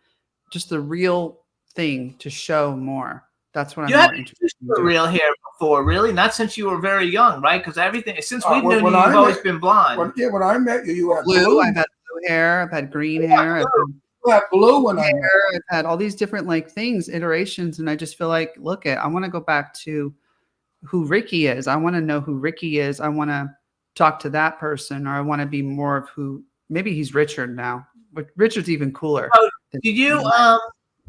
just the real thing to show more. That's what I'm You more haven't interested used in your doing. real hair before, really? Not since you were very young, right? Because everything since we've known when you, I you've always met- been blonde. When I met you, you had Blue. blue. I've had blue hair. I've had green hair. I've had You had blue when I met. hair. I've had all these different like things, iterations, and I just feel like, look, I want to go back to who Ricky is. I want to know who Ricky is. I want to talk to that person, or I want to be more of who. Maybe he's Richard now, but Richard's even cooler. Did you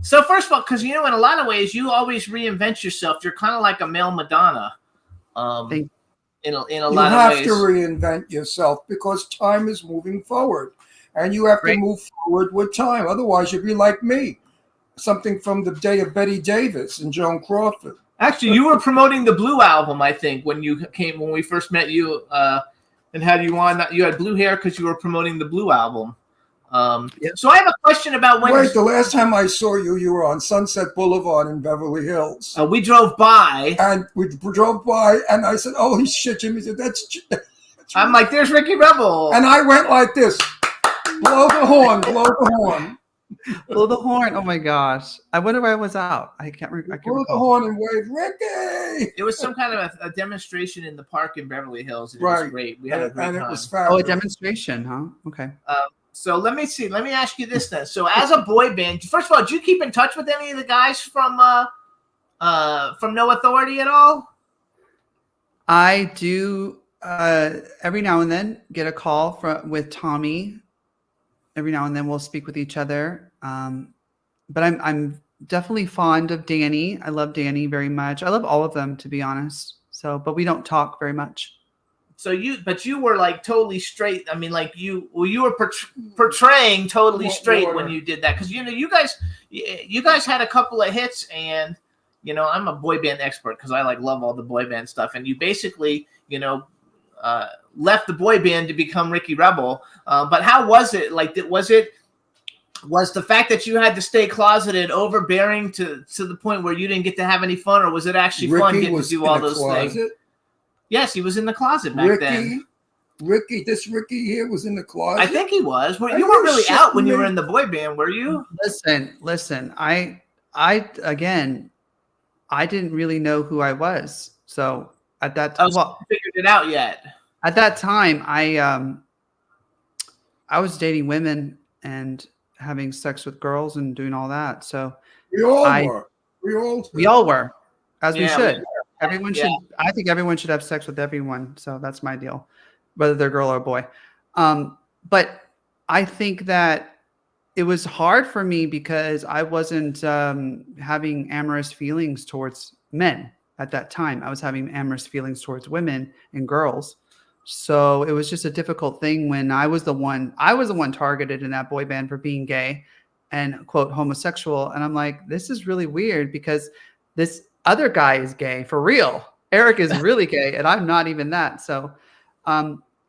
so first of all, because you know, in a lot of ways, you always reinvent yourself. You're kind of like a male Madonna, Thank- in a You lot of have ways. to reinvent yourself because time is moving forward, and you have Right. to move forward with time. Otherwise, you'd be like me, something from the day of Betty Davis and Joan Crawford. Actually, you were promoting the Blue album, I think, when we first met you, and had you on. You had blue hair because you were promoting the Blue album. Yep. So I have a question about when Wait, the last time I saw you, you were on Sunset Boulevard in Beverly Hills. we drove by. And we drove by, and I said, "Holy shit!" Jimmy said, "That's." I'm like, "There's Ricky Rebel." And I went like this: blow the horn, blow the horn, Blow the horn. Oh my gosh. I wonder where I was out. I can't blow the recall. horn, and wave, Ricky. It was some kind of a demonstration in the park in Beverly Hills. And It was Right. great. We had a great And time. it was Oh, a fabulous. demonstration, huh? Okay. So let me see. Let me ask you this then. So as a boy band, first of all, do you keep in touch with any of the guys from No Authority at all? I do every now and then get a call with Tommy. Every now and then we'll speak with each other. But I'm definitely fond of Danny. I love Danny very much. I love all of them, to be honest. So, but we don't talk very much. So you were like totally straight. I mean, like you were portraying totally straight when you did that, because you know you guys had a couple of hits, and you know I'm a boy band expert because I like love all the boy band stuff, and you basically left the boy band to become Ricky Rebel. But how was it? Like, was the fact that you had to stay closeted overbearing to the point where you didn't get to have any fun, or was it actually fun Ricky getting to was do in all the those closet. things? Yes, he was in the closet back then. Ricky, this Ricky here was in the closet. I think he was. Well, Are you you weren't really out when shitting you were me? in the boy band, were you? Listen. I didn't really know who I was. So at that I figured it out yet. at that time, I was dating women and having sex with girls and doing all that. So we all I- were. We we all were, as we Yeah, should. Everyone Yeah. should. I think everyone should have sex with everyone. So that's my deal, whether they're girl or boy. But I think that it was hard for me because I wasn't having amorous feelings towards men at that time. I was having amorous feelings towards women and girls. So it was just a difficult thing when I was the one targeted in that boy band for being gay and quote homosexual. And I'm like, this is really weird because this other guy is gay for real. Eric is really gay and I'm not even that. So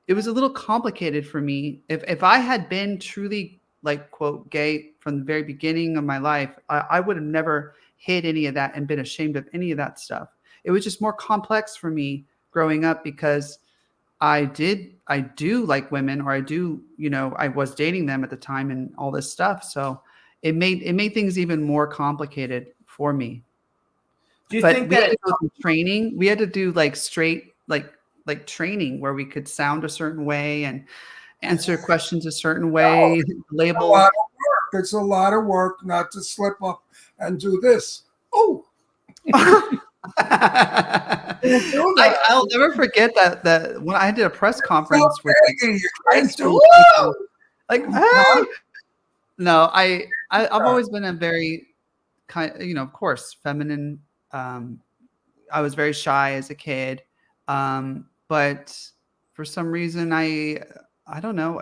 it was a little complicated for me. If I had been truly like quote gay from the very beginning of my life, I would have never hid any of that and been ashamed of any of that stuff. It was just more complex for me growing up because I do like women, or I was dating them at the time and all this stuff. So it made things even more complicated for me. Do you But think we had that to go through training. We had to do like straight, like training where we could sound a certain way and answer questions a certain way, It's a label. lot of work. It's a lot of work not to slip up and do this. Oh, do that. I'll never forget that when I did a press conference with Begging you, high and school do- people, like, hey! No, I've always been a very kind, of course, feminine. I was very shy as a kid, but for some reason, I don't know.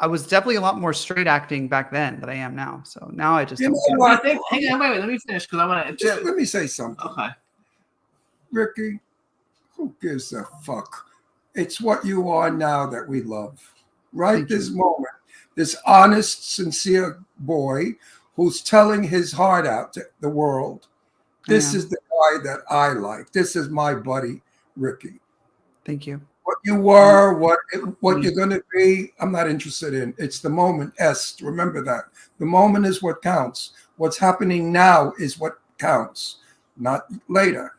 I was definitely a lot more straight acting back then than I am now. So now I just You don't know care. what? hang on, wait, let me finish because I want Just to. let me say something. Okay. Ricky, who gives a fuck? It's what you are now that we love. Right Thank this you. moment. This honest, sincere boy who's telling his heart out to the world. This am. is the guy that I like. This is my buddy, Ricky. Thank you. What you were, what you're going to be, I'm not interested in. It's the moment. Remember that. The moment is what counts. What's happening now is what counts, not later.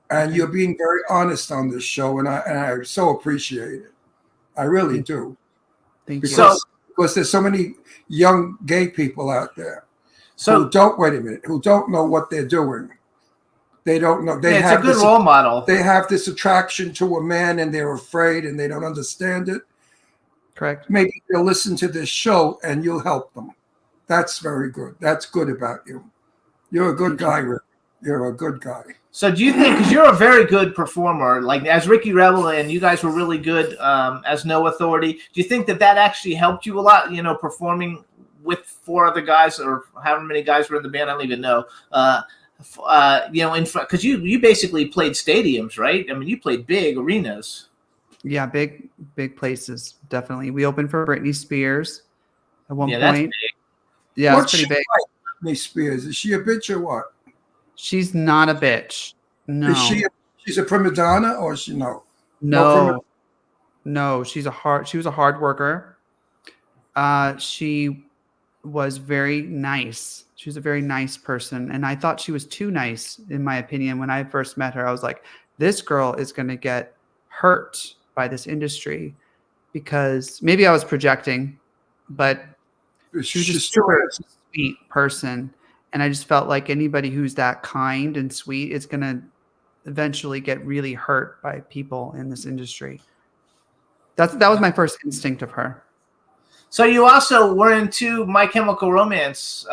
And you're being very honest on this show, and I so appreciate it. I really do. Thank you. Because there's so many young gay people out there So who don't know what they're doing. They don't know. They yeah, it's have a good this, role model. They have this attraction to a man, and they're afraid, and they don't understand it. Correct. Maybe they'll listen to this show, and you'll help them. That's very good. That's good about you. You're a good guy, Rick. You're a good guy. So do you think, because you're a very good performer, like as Ricky Rebel, and you guys were really good as No Authority, do you think that actually helped you a lot, performing with 4 other guys or however many guys were in the band? I don't even know. In front, because you basically played stadiums, right? I mean, you played big arenas. Yeah, big places, definitely. We opened for Britney Spears at one Yeah, that's point. big. Yeah, What's it's pretty she big. like, Britney Spears? Is she a bitch or what? She's not a bitch. No. Is she's a prima donna or is she no? No, she was a hard worker. She was very nice. She was a very nice person. And I thought she was too nice, in my opinion. When I first met her, I was like, this girl is going to get hurt by this industry, because maybe I was projecting, but she was a super sweet person. And I just felt like anybody who's that kind and sweet is going to eventually get really hurt by people in this industry. That was my first instinct of her. So you also were into My Chemical Romance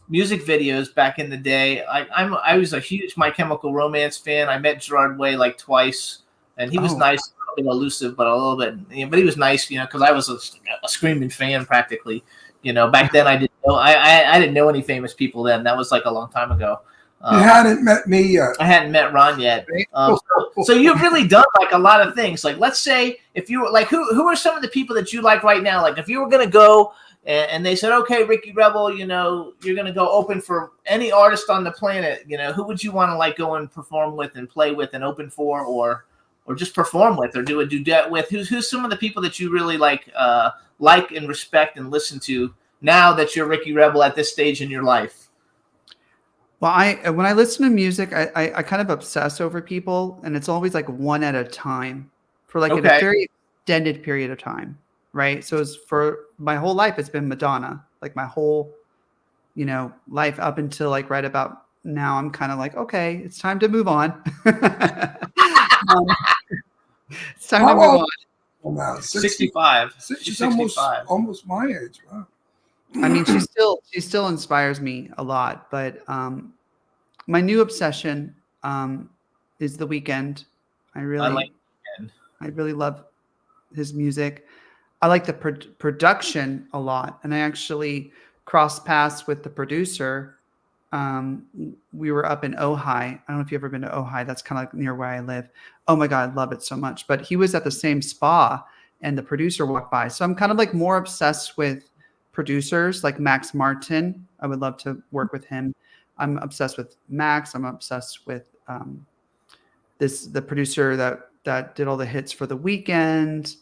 music videos back in the day. I was a huge My Chemical Romance fan. I met Gerard Way like twice, and he was nice, a little elusive, but a little bit. But he was nice, because I was a screaming fan practically. Back then I didn't know any famous people then. That was like a long time ago. You hadn't met me yet. I hadn't met Ron yet. So you've really done like a lot of things. Like, let's say if you were like, who are some of the people that you like right now? Like, if you were going to go and they said, okay, Ricky Rebel, you're going to go open for any artist on the planet, who would you want to like go and perform with and play with and open for, or just perform with, or do a duet with? Who's some of the people that you really like and respect and listen to now that you're Ricky Rebel at this stage in your life? Well, when I listen to music, I kind of obsess over people, and it's always like one at a time for like a very extended period of time, right? So it's for my whole life, it's been Madonna, like my whole, life up until like right about now. I'm kind of like, okay, it's time to move on. It's time to move on. Well, now, 65. She's 65. almost my age. Wow. I mean, she still inspires me a lot, but my new obsession is The Weeknd. I really love his music. I like the production a lot, and I actually crossed paths with the producer. We were up in Ojai. I don't know if you've ever been to Ojai. That's kind of like near where I live. Oh my God, I love it so much. But he was at the same spa, and the producer walked by. So I'm kind of like more obsessed with producers like Max Martin. I would love to work with him. I'm obsessed with Max. I'm obsessed with the producer that did all the hits for The Weeknd,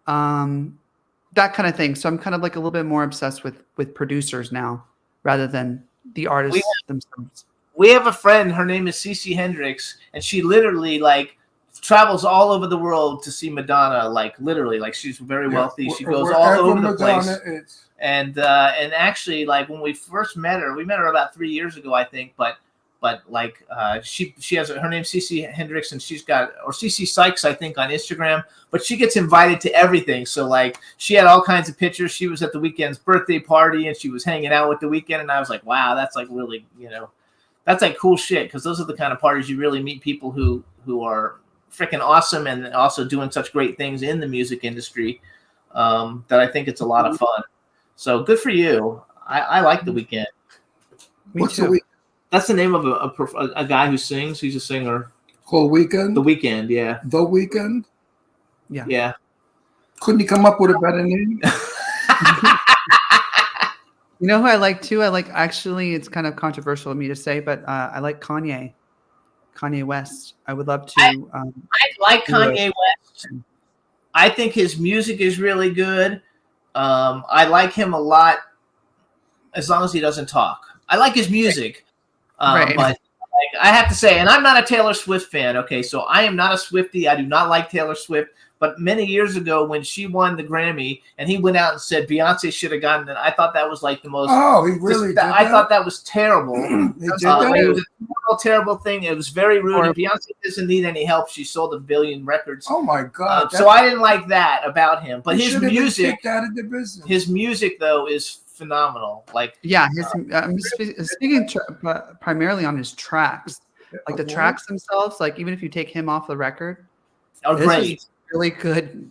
that kind of thing. So I'm kind of like a little bit more obsessed with producers now rather than the artists themselves. We have a friend. Her name is Cece Hendricks, and she literally like travels all over the world to see Madonna. Like literally, like she's very wealthy. She goes all over the place. And actually, like when we first met her, we met her about 3 years ago, I think. But like she has her name's Cece Hendricks, and she's got, or Cece Sykes, I think, on Instagram. But she gets invited to everything. So like she had all kinds of pictures. She was at The Weeknd's birthday party, and she was hanging out with The Weeknd. And I was like, wow, that's like really, that's like cool shit, because those are the kind of parties you really meet people who are freaking awesome and also doing such great things in the music industry. That I think it's a lot of fun. So good for you. I like The Weeknd. What's The Weeknd? That's the name of a guy who sings. He's a singer. Called Weeknd? The Weeknd, yeah. The Weeknd? Yeah. Couldn't he come up with a better name? You know who I like too? I like, actually, it's kind of controversial of me to say, but I like Kanye West. I would love to. I like do it. Kanye West. I think his music is really good. I like him a lot, as long as he doesn't talk. I like his music, Right. but like, I have to say, and I'm not a Taylor Swift fan. Okay, so I am not a Swiftie. I do not like Taylor Swift. But many years ago, when she won the Grammy, and he went out and said Beyonce should have gotten it, I thought that was like the most. Oh, he really did I that? thought that was terrible. He did It was that? a terrible thing. It was very rude. And Horrible. Beyonce doesn't need any help. She sold 1 billion records. Oh my God! So I didn't like that about him. But he his should have been music, kicked out of the business. his music though is phenomenal. Like Yeah, I'm speaking primarily on his tracks, like the tracks themselves. Like even if you take him off the record, oh, this great. is really good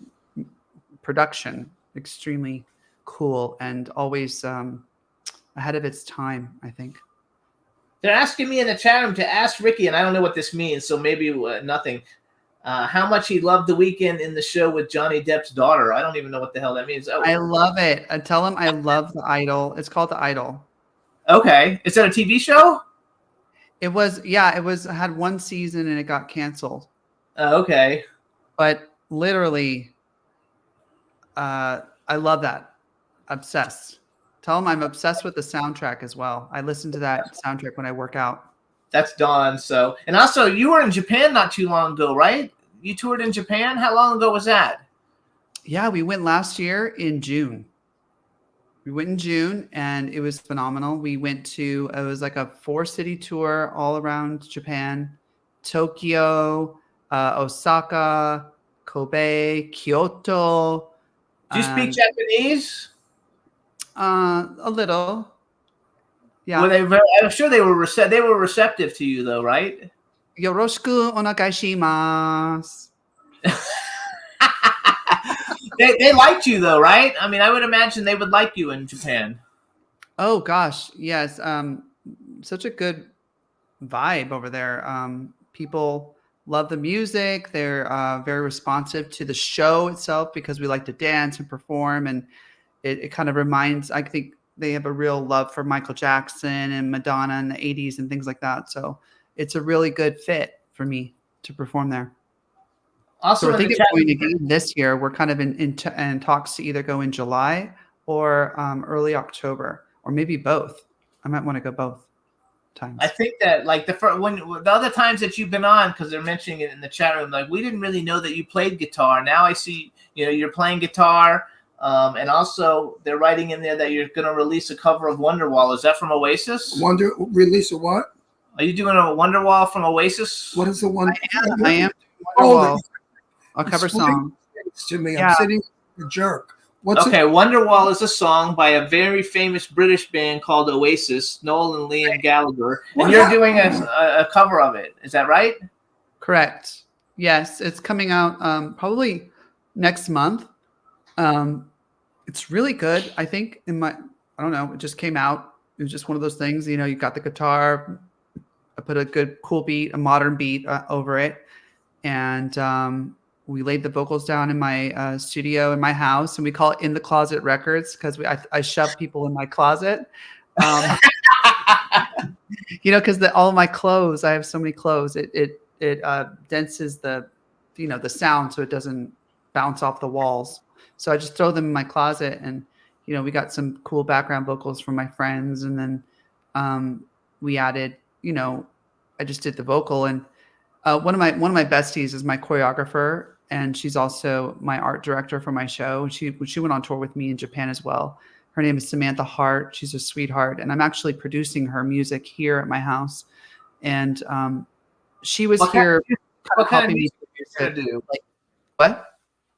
production, extremely cool, and always ahead of its time, I think. They're asking me in the chat room to ask Ricky, and I don't know what this means, so maybe nothing. How much he loved The Weeknd in the show with Johnny Depp's daughter. I don't even know what the hell that means. Oh, I love it. I tell him I love The Idol. It's called The Idol. okay. Is that a TV show? It was, yeah, it was, had one season and it got canceled. Okay. But literally, I love that. Obsessed. Tell him I'm obsessed with the soundtrack as well. I listen to that soundtrack when I work out. That's Dawn. So, and also, you were in Japan not too long ago, right? You toured in Japan. How long ago was that? Yeah, we went last year in June. We went in June and it was phenomenal. We went to, it was like a 4-city tour all around Japan: Tokyo, Osaka, Kobe, Kyoto. Do you speak Japanese? A little. Yeah. Were they I'm sure they were receptive to you, though, right? Yoroshiku onegai shimasu. They liked you, though, right? I mean, I would imagine they would like you in Japan. Oh gosh, yes. Such a good vibe over there. People love the music. They're very responsive to the show itself because we like to dance and perform, and it kind of reminds. I think they have a real love for Michael Jackson and Madonna in the 80s and things like that. So it's a really good fit for me to perform there. Also, So we're in the thinking chat, of going again this year. We're kind of in talks to either go in July or early October, or maybe both. I might want to go both times. I think that like when the other times that you've been on, because they're mentioning it in the chat room, like we didn't really know that you played guitar. Now I see, you're playing guitar, and also they're writing in there that you're going to release a cover of Wonderwall. Is that from Oasis? Release a what? Are you doing a Wonderwall from Oasis? What is the one? I am. Oh, Wonderwall, a cover song. to me. Yeah. I'm sitting a jerk. What's Okay, it? Wonderwall is a song by a very famous British band called Oasis, Noel and Liam Gallagher, and What you're happened? doing a cover of it. Is that right? Correct. Yes, it's coming out probably next month. It's really good. I think I don't know, it just came out. It was just one of those things, you got the guitar, I put a good, cool beat, a modern beat over it. And we laid the vocals down in my studio in my house, and we call it In the Closet Records because I shove people in my closet. Because all of my clothes, I have so many clothes, it denses the sound so it doesn't bounce off the walls. So I just throw them in my closet, and we got some cool background vocals from my friends, and then we added, I just did the vocal, and one of my besties is my choreographer, and she's also my art director for my show. She went on tour with me in Japan as well. Her name is Samantha Hart. She's a sweetheart, and I'm actually producing her music here at my house. And she was here What kind of helping me music produce are you it. going to do? What?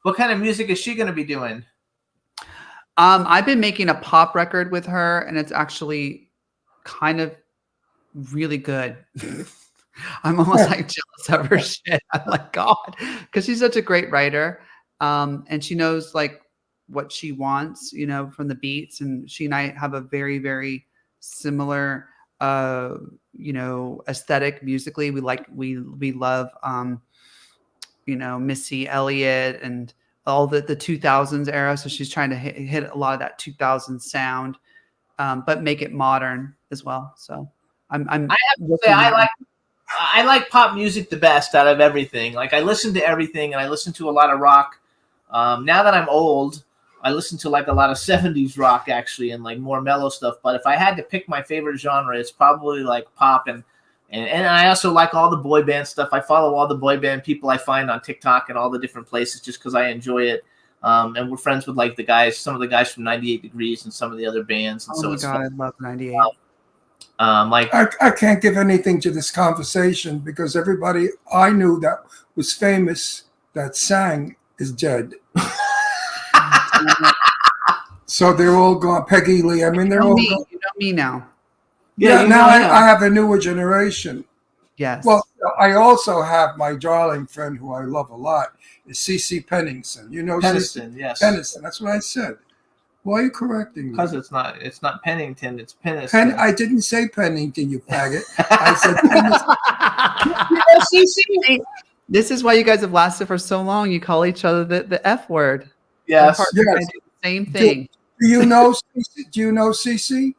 What kind of music is she going to be doing? I've been making a pop record with her, and it's actually kind of really good. I'm almost like jealous of her shit. I'm like, God, because she's such a great writer. And she knows like what she wants, from the beats. And she and I have a very, very similar, aesthetic musically. We love, Missy Elliott and all the 2000s era. So she's trying to hit a lot of that 2000s sound. but make it modern as well. So I'm I have to say, I like pop music the best out of everything. Like I listen to everything, and I listen to a lot of rock. Now that I'm old, I listen to like a lot of 70s rock actually, and like more mellow stuff. But if I had to pick my favorite genre, it's probably like pop, and I also like all the boy band stuff. I follow all the boy band people I find on TikTok and all the different places just because I enjoy it. And we're friends with like some of the guys from 98 Degrees and some of the other bands. And oh so my it's god, fun. I love 98. Like I can't give anything to this conversation because everybody I knew that was famous that sang is dead. So they're all gone. Peggy Lee. I mean, they're all me, gone. you know me now. Yeah, you now know, I have a newer generation. Yes. Well, I also have my darling friend who I love a lot is CeCe Pennington. You know Peniston, CeCe yes. Pennington. That's what I said. Why are you correcting me? Because it's not Pennington, it's Peniston. I didn't say Pennington, you faggot. I said Pennington. See, this is why you guys have lasted for so long. You call each other the F word. Yes. My partner and I Yes. do the same thing. Do you know CeCe? Do you know CeCe?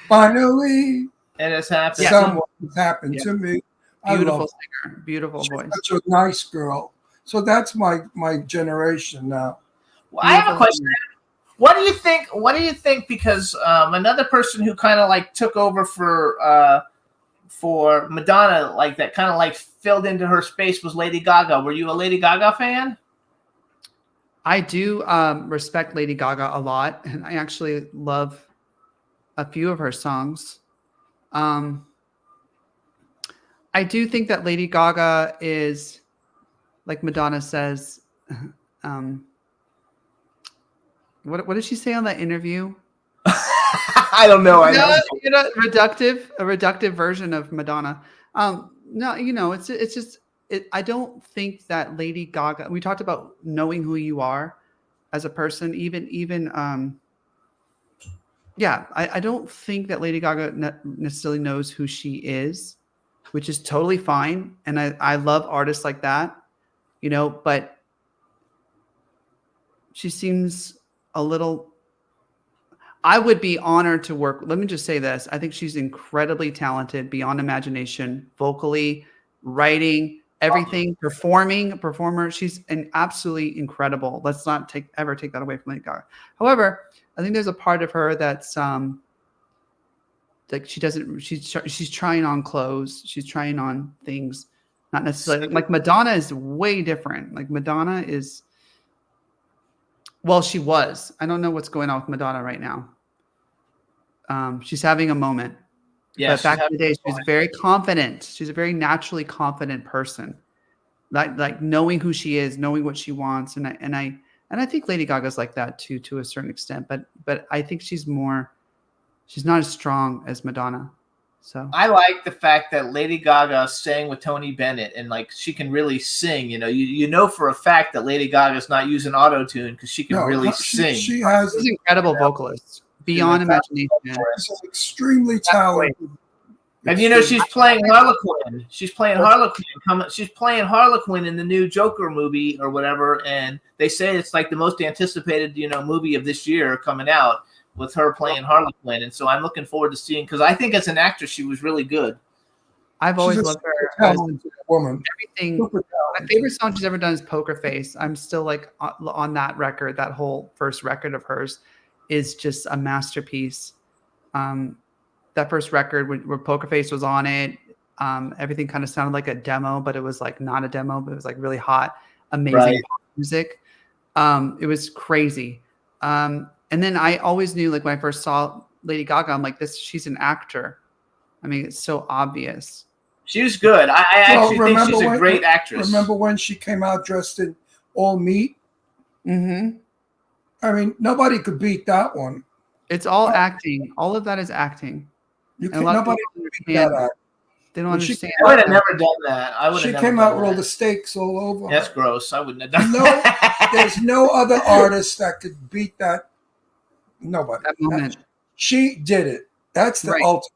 Finally, And it's happened. someone happened Yeah. to me. I Beautiful love singer, beautiful her. voice. She's such a nice girl. So that's my generation now. Well, I have a Beautiful question. singer. What do you think? What do you think? Because another person who kind of like took over for Madonna, like that kind of like filled into her space was Lady Gaga. Were you a Lady Gaga fan? I do respect Lady Gaga a lot, and I actually love a few of her songs. I do think that Lady Gaga is, like Madonna says, what did she say on that interview? I don't know. I know. A reductive version of Madonna. No, it's just I don't think that Lady Gaga. We talked about knowing who you are as a person. I don't think that Lady Gaga necessarily knows who she is, which is totally fine. And I love artists like that, but she seems a little. I would be honored to work. Let me just say this. I think she's incredibly talented, beyond imagination, vocally, writing, everything, performer. She's an absolutely incredible. Let's not ever take that away from Lady Gaga. However, I think there's a part of her that's like she's trying on clothes. She's trying on things, not necessarily like Madonna is way different. Like Madonna is. Well, she was. I don't know what's going on with Madonna right now. She's having a moment. Yeah, But back in the day, she was very confident. She's a very naturally confident person. Like knowing who she is, knowing what she wants. And I think Lady Gaga's like that too, to a certain extent. But I think she's not as strong as Madonna. So I like the fact that Lady Gaga sang with Tony Bennett, and like she can really sing. You know for a fact that Lady Gaga's not using auto-tune because she can really sing. She has she's an incredible vocalist, beyond imagination. she's extremely talented. And she's playing Harlequin. She's playing Harlequin. She's playing Harlequin in the new Joker movie or whatever. And they say it's like the most anticipated, movie of this year coming out with her playing Harlequin. And so I'm looking forward to seeing, because I think as an actress she was really good. I've always She's a loved her. talented woman. Everything. Super My talented. favorite song she's ever done is Poker Face. I'm still like on that record. That whole first record of hers is just a masterpiece. That first record where Poker Face was on it, everything kind of sounded like a demo, but it was like not a demo, but it was like really hot, amazing pop music. It was crazy. And then I always knew, like when I first saw Lady Gaga, I'm like, she's an actor. I mean, it's so obvious. She was good. I actually think she's a great actress. Remember when she came out dressed in all meat? Mm-hmm. I mean, nobody could beat that one. It's all acting. All of that is acting. You And a can, lot of nobody people could beat that act. They don't When she understand. I would have never done that. She came out with all the steaks all over. That's her. gross. I wouldn't have done No, that. there's no other artist that could beat that. Nobody. That moment. She did it. That's the Right. ultimate.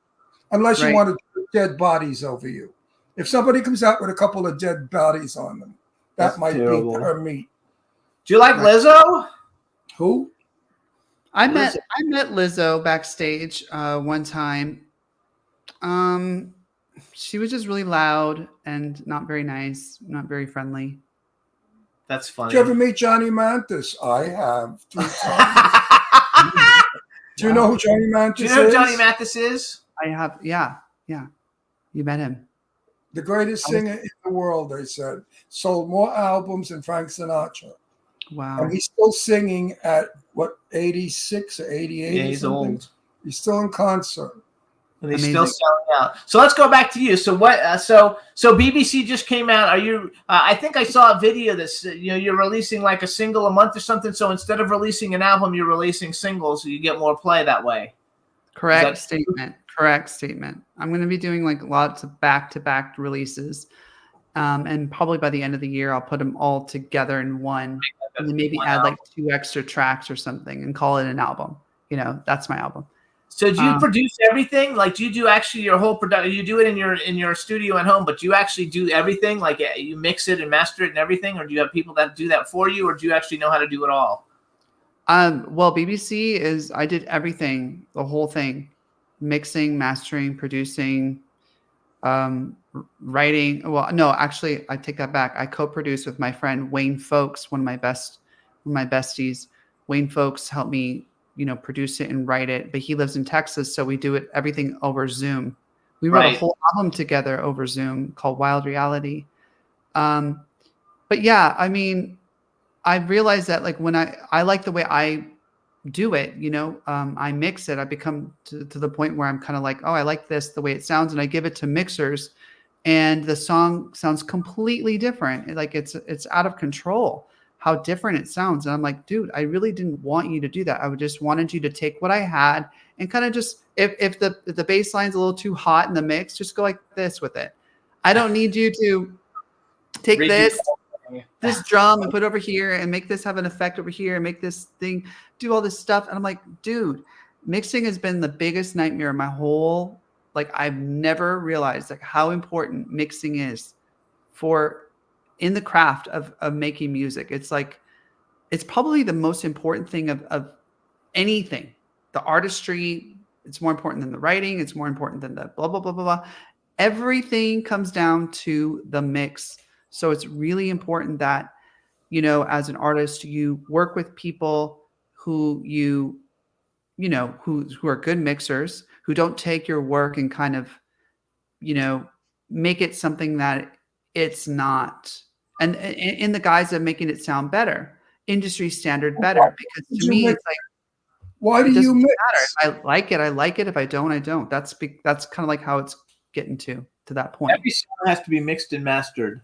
Unless you Right. want to put dead bodies over you. If somebody comes out with a couple of dead bodies on them, that That's might terrible. beat her meat. Do you like Lizzo? Who? I met Lizzo backstage one time. She was just really loud and not very nice, not very friendly. That's Did funny. you ever meet Johnny Mantis? I have 3 times. Do you know who Johnny Mantis Do you know who is? Johnny Mathis is? I have, yeah. You met him. The greatest singer in the world, they said. Sold more albums than Frank Sinatra. Wow. And he's still singing at, 86 or 88 Yeah, or he's something? old. He's still in concert. And he's Amazing. still selling out. So let's go back to you. So what? So BBC just came out. Are you? I think I saw a video that's you're releasing like a single a month or something. So instead of releasing an album, you're releasing singles, so you get more play that way. Correct Is that- statement. Correct statement. I'm going to be doing like lots of back-to-back releases. And probably by the end of the year, I'll put them all together in one and then maybe add like 2 extra tracks or something and call it an album. That's my album. So do you produce everything? Like, do you do actually your whole production? You do it in your studio at home, but do you actually do everything? Like, you mix it and master it and everything, or do you have people that do that for you, or do you actually know how to do it all? Well, BBC I did everything, the whole thing, mixing, mastering, producing, writing. Well, no, actually, I take that back. I co-produced with my friend Wayne Folks, one of my besties. Wayne Folks helped me, produce it and write it, but he lives in Texas, so we do everything over Zoom. We wrote a whole album together over Zoom called Wild Reality. But yeah, I mean, I realized that like when I like the way I do it, I mix it. I become to the point where I'm kind of like, oh, I like this, the way it sounds. And I give it to mixers and the song sounds completely different. Like it's out of control how different it sounds. And I'm like, dude, I really didn't want you to do that. I just wanted you to take what I had and kind of just, if the bass line's a little too hot in the mix, just go like this with it. I don't need you to take this drum and put it over here and make this have an effect over here and make this thing do all this stuff. And I'm like, dude, mixing has been the biggest nightmare of my whole, like I've never realized like how important mixing is in the craft of making music. It's like, it's probably the most important thing of anything. The artistry, it's more important than the writing. It's more important than the blah, blah, blah, blah, blah. Everything comes down to the mix. So it's really important that, as an artist, you work with people who who are good mixers, who don't take your work and kind of, make it something that it's not. And in the guise of making it sound better, industry standard better, because to me, it's like, why do you mix? Matter. If I like it, I like it. If I don't, I don't. That's kind of like how it's getting to that point. Every song has to be mixed and mastered.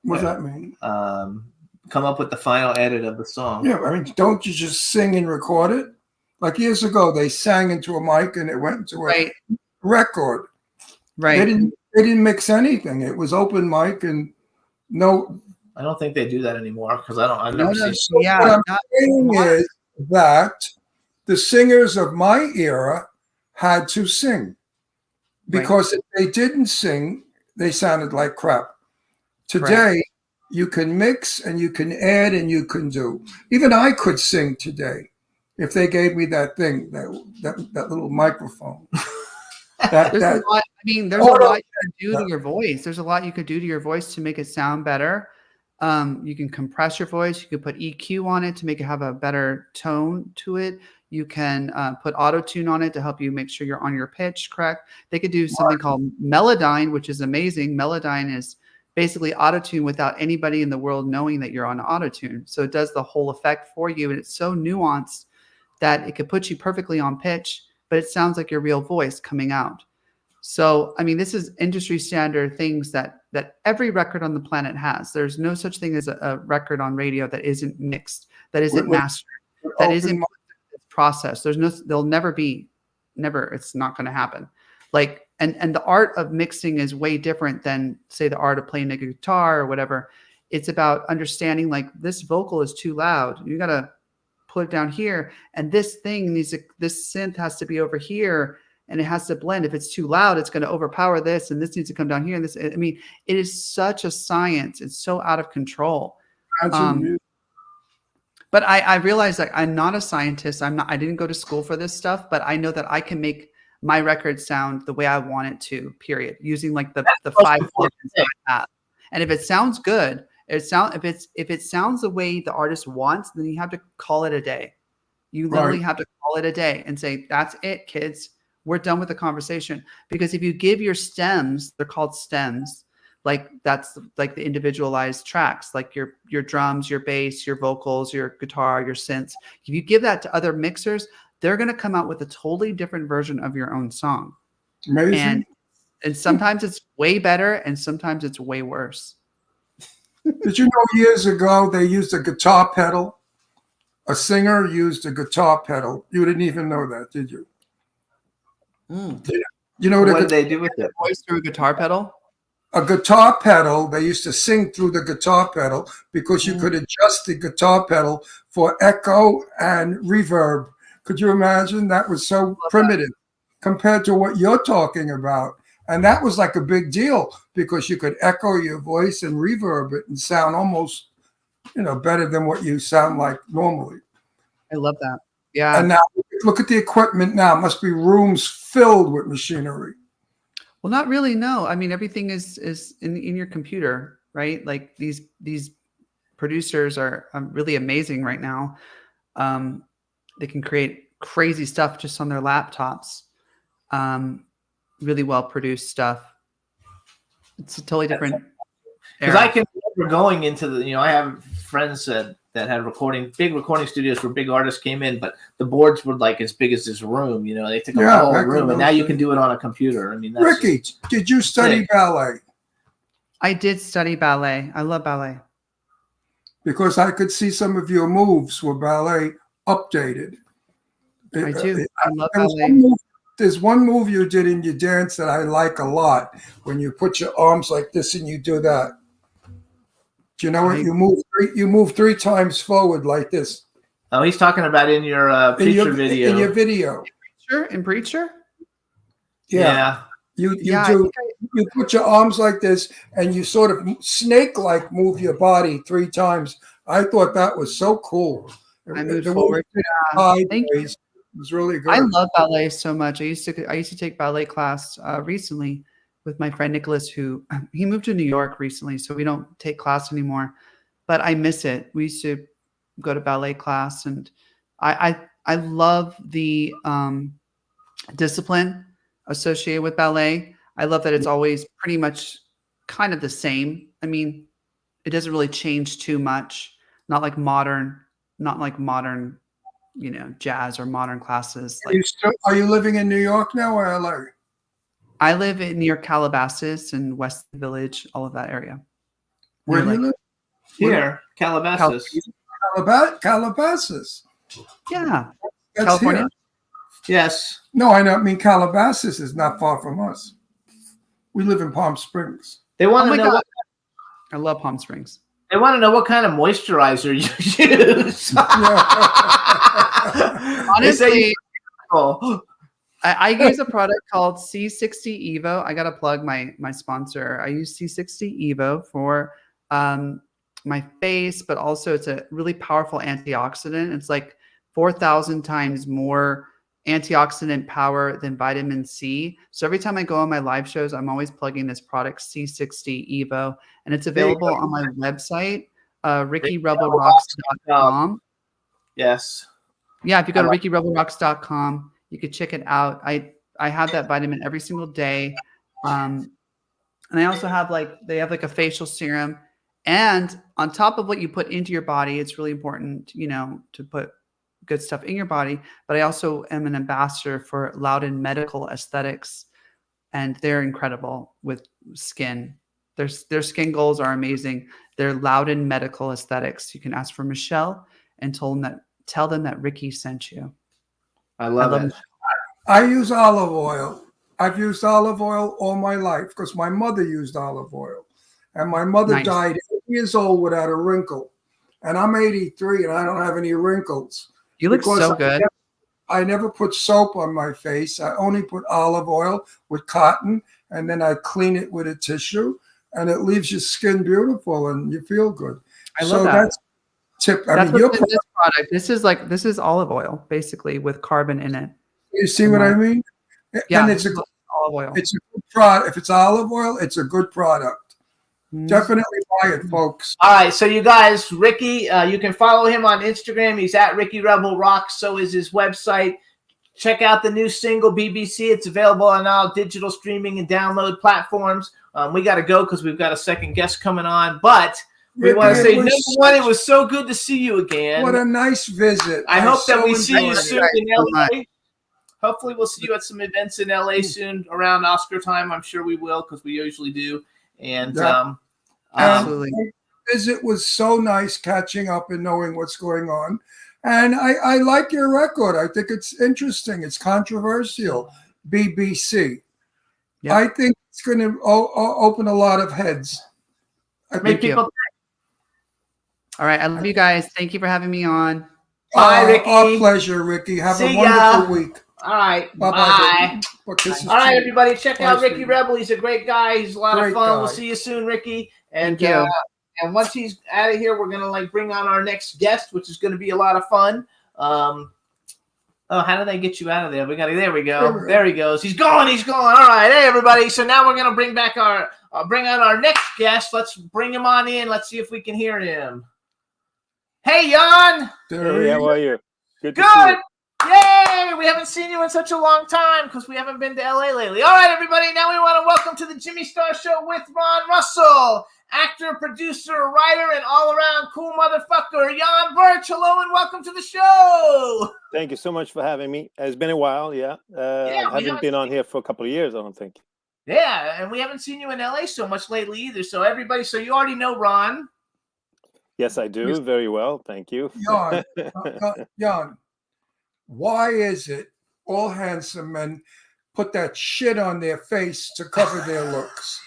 What does that mean? Come up with the final edit of the song. Yeah, I mean, don't you just sing and record it? Like years ago, they sang into a mic and it went into a record. Right. They didn't mix anything. It was open mic and no. I don't think they do that anymore because I've never seen. So what I'm saying is that the singers of my era had to sing because if they didn't sing, they sounded like crap. Today, you can mix and you can add and you can do. Even I could sing today if they gave me that thing, that little microphone. There's a lot you could do to your voice. There's a lot you could do to your voice to make it sound better. You can compress your voice. You can put EQ on it to make it have a better tone to it. You can put auto-tune on it to help you make sure you're on your pitch correct. They could do something called Melodyne, which is amazing. Melodyne is basically auto-tune without anybody in the world knowing that you're on auto-tune. So it does the whole effect for you. And it's so nuanced that it could put you perfectly on pitch, but it sounds like your real voice coming out. So, I mean, this is industry standard things that every record on the planet has. There's no such thing as a record on radio that isn't mixed, that isn't mastered, that isn't processed. There'll never be, it's not going to happen. Like, and the art of mixing is way different than, say, the art of playing a guitar or whatever. It's about understanding, like, this vocal is too loud. You got to put it down here. And this synth has to be over here and it has to blend. If it's too loud, it's going to overpower this. And this needs to come down here. And this, I mean, it is such a science. It's so out of control. But I realize that I'm not a scientist. I didn't go to school for this stuff, but I know that I can make my record sound the way I want it to, period, using like the most 5 important plugins thing. I have. And if it sounds good, if it sounds the way the artist wants, then you have to call it a day. You literally Right. have to call it a day and say, that's it, kids. We're done with the conversation. Because if you give your stems, they're called stems, like that's like the individualized tracks, like your drums, your bass, your vocals, your guitar, your synths. If you give that to other mixers, they're going to come out with a totally different version of your own song. Amazing. And sometimes it's way better and sometimes it's way worse. Did you know years ago they used a guitar pedal? A singer used a guitar pedal. You didn't even know that, did you? You know what What a, did they do with it? Voice through a guitar pedal? a guitar pedal, they used to sing through the guitar pedal because you could adjust the guitar pedal for echo and reverb. Could you imagine? That was so primitive compared to what you're talking about. And that was like a big deal because you could echo your voice and reverb it and sound almost, better than what you sound like normally. I love that. Yeah. And now look at the equipment now. It must be rooms filled with machinery. Well, not really. No, I mean everything is in your computer, right? Like these producers are really amazing right now. They can create crazy stuff just on their laptops. Really well produced stuff. It's a totally different. Because era. I can remember going into the, I have friends that had big recording studios where big artists came in, but the boards were like as big as this room. They took up Yeah, the whole back in room, and those now you days. can do it on a computer. I mean, that's Ricky, did you study sick. ballet? I did study ballet. I love ballet. Because I could see some of your moves were ballet updated. I do. I love There was ballet. there's one move you did in your dance that I like a lot. When you put your arms like this and you do that. Do you know what you move? You move 3 times forward like this. Oh, he's talking about in your preacher video. In your video, Preacher and preacher. yeah. you Yeah, I do. think You put your arms like this and you sort of snake-like move your body 3 times. I thought that was so cool. I moved The way forward. you did it Yeah. sideways Thank you. was really good. I love ballet so much. I used to take ballet class recently with my friend Nicholas, who he moved to New York recently, so we don't take class anymore. But I miss it. We used to go to ballet class, and I love the discipline associated with ballet. I love that it's always pretty much kind of the same. I mean, it doesn't really change too much. Not like modern, jazz or modern classes. Like Are you living in New York now or LA? I live near Calabasas and West Village, all of that area. Where do Near, you live? Here, Calabasas. Calabasas. Yeah, That's California. here. Yes. No, I mean Calabasas is not far from us. We live in Palm Springs. They want Oh to my know. God. I love Palm Springs. They want to know what kind of moisturizer you use. They say Honestly, oh, I use a product called C60 Evo. I got to plug my sponsor. I use C60 Evo for my face, but also it's a really powerful antioxidant. It's like 4,000 times more antioxidant power than vitamin C. So every time I go on my live shows, I'm always plugging this product C60 Evo, and it's available on my website, RickyRebelRocks.com. yes. Yeah, if you go to RickyRebelRocks.com, you could check it out. I have that vitamin every single day. And I also have they have a facial serum. And on top of what you put into your body, it's really important, to put good stuff in your body. But I also am an ambassador for Loudon Medical Aesthetics, and they're incredible with skin. Their skin goals are amazing. They're Loudon Medical Aesthetics. You can ask for Michelle and tell them that Ricky sent you. I love it. I use olive oil. I've used olive oil all my life because my mother used olive oil. And my mother Nice. died 8 years old without a wrinkle. And I'm 83 and I don't have any wrinkles. You look Because so good. I never put soap on my face. I only put olive oil with cotton, and then I clean it with a tissue, and it leaves your skin beautiful and you feel good. I love that. That's tip. I That's mean, your what this product. This is olive oil, basically, with carbon in it. You see what I mean? Yeah, And this is olive oil. it's a good product. If it's olive oil, it's a good product. Definitely buy it, folks. All right, so you guys, Ricky, you can follow him on Instagram. He's at Ricky Rebel Rock. So is his website. Check out the new single BBC. It's available on all digital streaming and download platforms. We got to go because we've got a second guest coming on. But we want to say, number one, it was so good to see you again. What a nice visit. I hope that so we see you enjoyed soon it. in LA. Hopefully, we'll see you at some events in LA soon around Oscar time. I'm sure we will because we usually do. And Yeah. Absolutely. The visit was so nice catching up and knowing what's going on. And I like your record. I think it's interesting. It's controversial. BBC. Yep. I think it's going to open a lot of heads. I make think you. people. All right. I love you guys. Thank you for having me on. Bye, Ricky. Our pleasure, Ricky. Have See a wonderful ya. week. All right. Bye-bye, Bye. But this is All right, true. everybody, check out Bye, Ricky Steve. Rebel. He's a great guy. He's a lot of Great fun. guy. We'll see you soon, Ricky. And Thank you. And once he's out of here, we're gonna bring on our next guest, which is gonna be a lot of fun. Oh, how did they get you out of there? There we go. There he goes. He's gone. He's gone. All right, hey everybody. So now we're gonna bring on our next guest. Let's bring him on in. Let's see if we can hear him. Hey, Jan. There Hey, he how are you? Good to see Good. you. Yay! We haven't seen you in such a long time because we haven't been to LA lately. All right, everybody. Now we want to welcome to the Jimmy Star Show with Ron Russell, actor, producer, writer, and all-around cool motherfucker, Jan Birch. Hello and welcome to the show. Thank you so much for having me. It's been a while, yeah. we I haven't haven't been on here for a couple of years, I don't think. Yeah, and we haven't seen you in LA so much lately either. So everybody, so you already know Ron. Yes, I do. Very well. Thank you. Jan, Jan, why is it all handsome men put that shit on their face to cover their looks?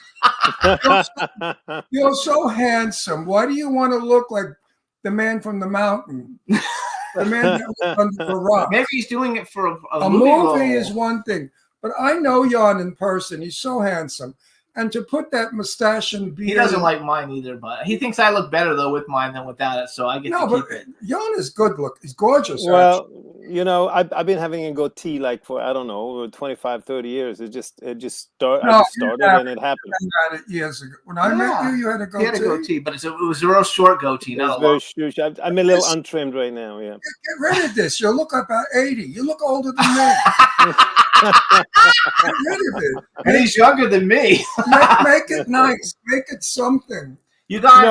You're so handsome. Why do you want to look like the man from the mountain? The man that was under the rock. Maybe he's doing it for a A movie role. is one thing, but I know Jan in person. He's so handsome. And to put that mustache and beard. He doesn't like mine either, but he thinks I look better though with mine than without it, so I get No, to but keep it. Jan is good look. He's gorgeous. Well, you know, I've been having a goatee like for, I don't know, 25, 30 years. I just started and it happened. I had it years ago. When I met you, you had a He had a goatee, but it was a real short goatee. It's Not a very long. huge. I'm a little untrimmed right now, yeah. Get rid of this. You look about 80. You look older than me. Get rid of it. And he's younger than me. Make it nice. Make it something. You got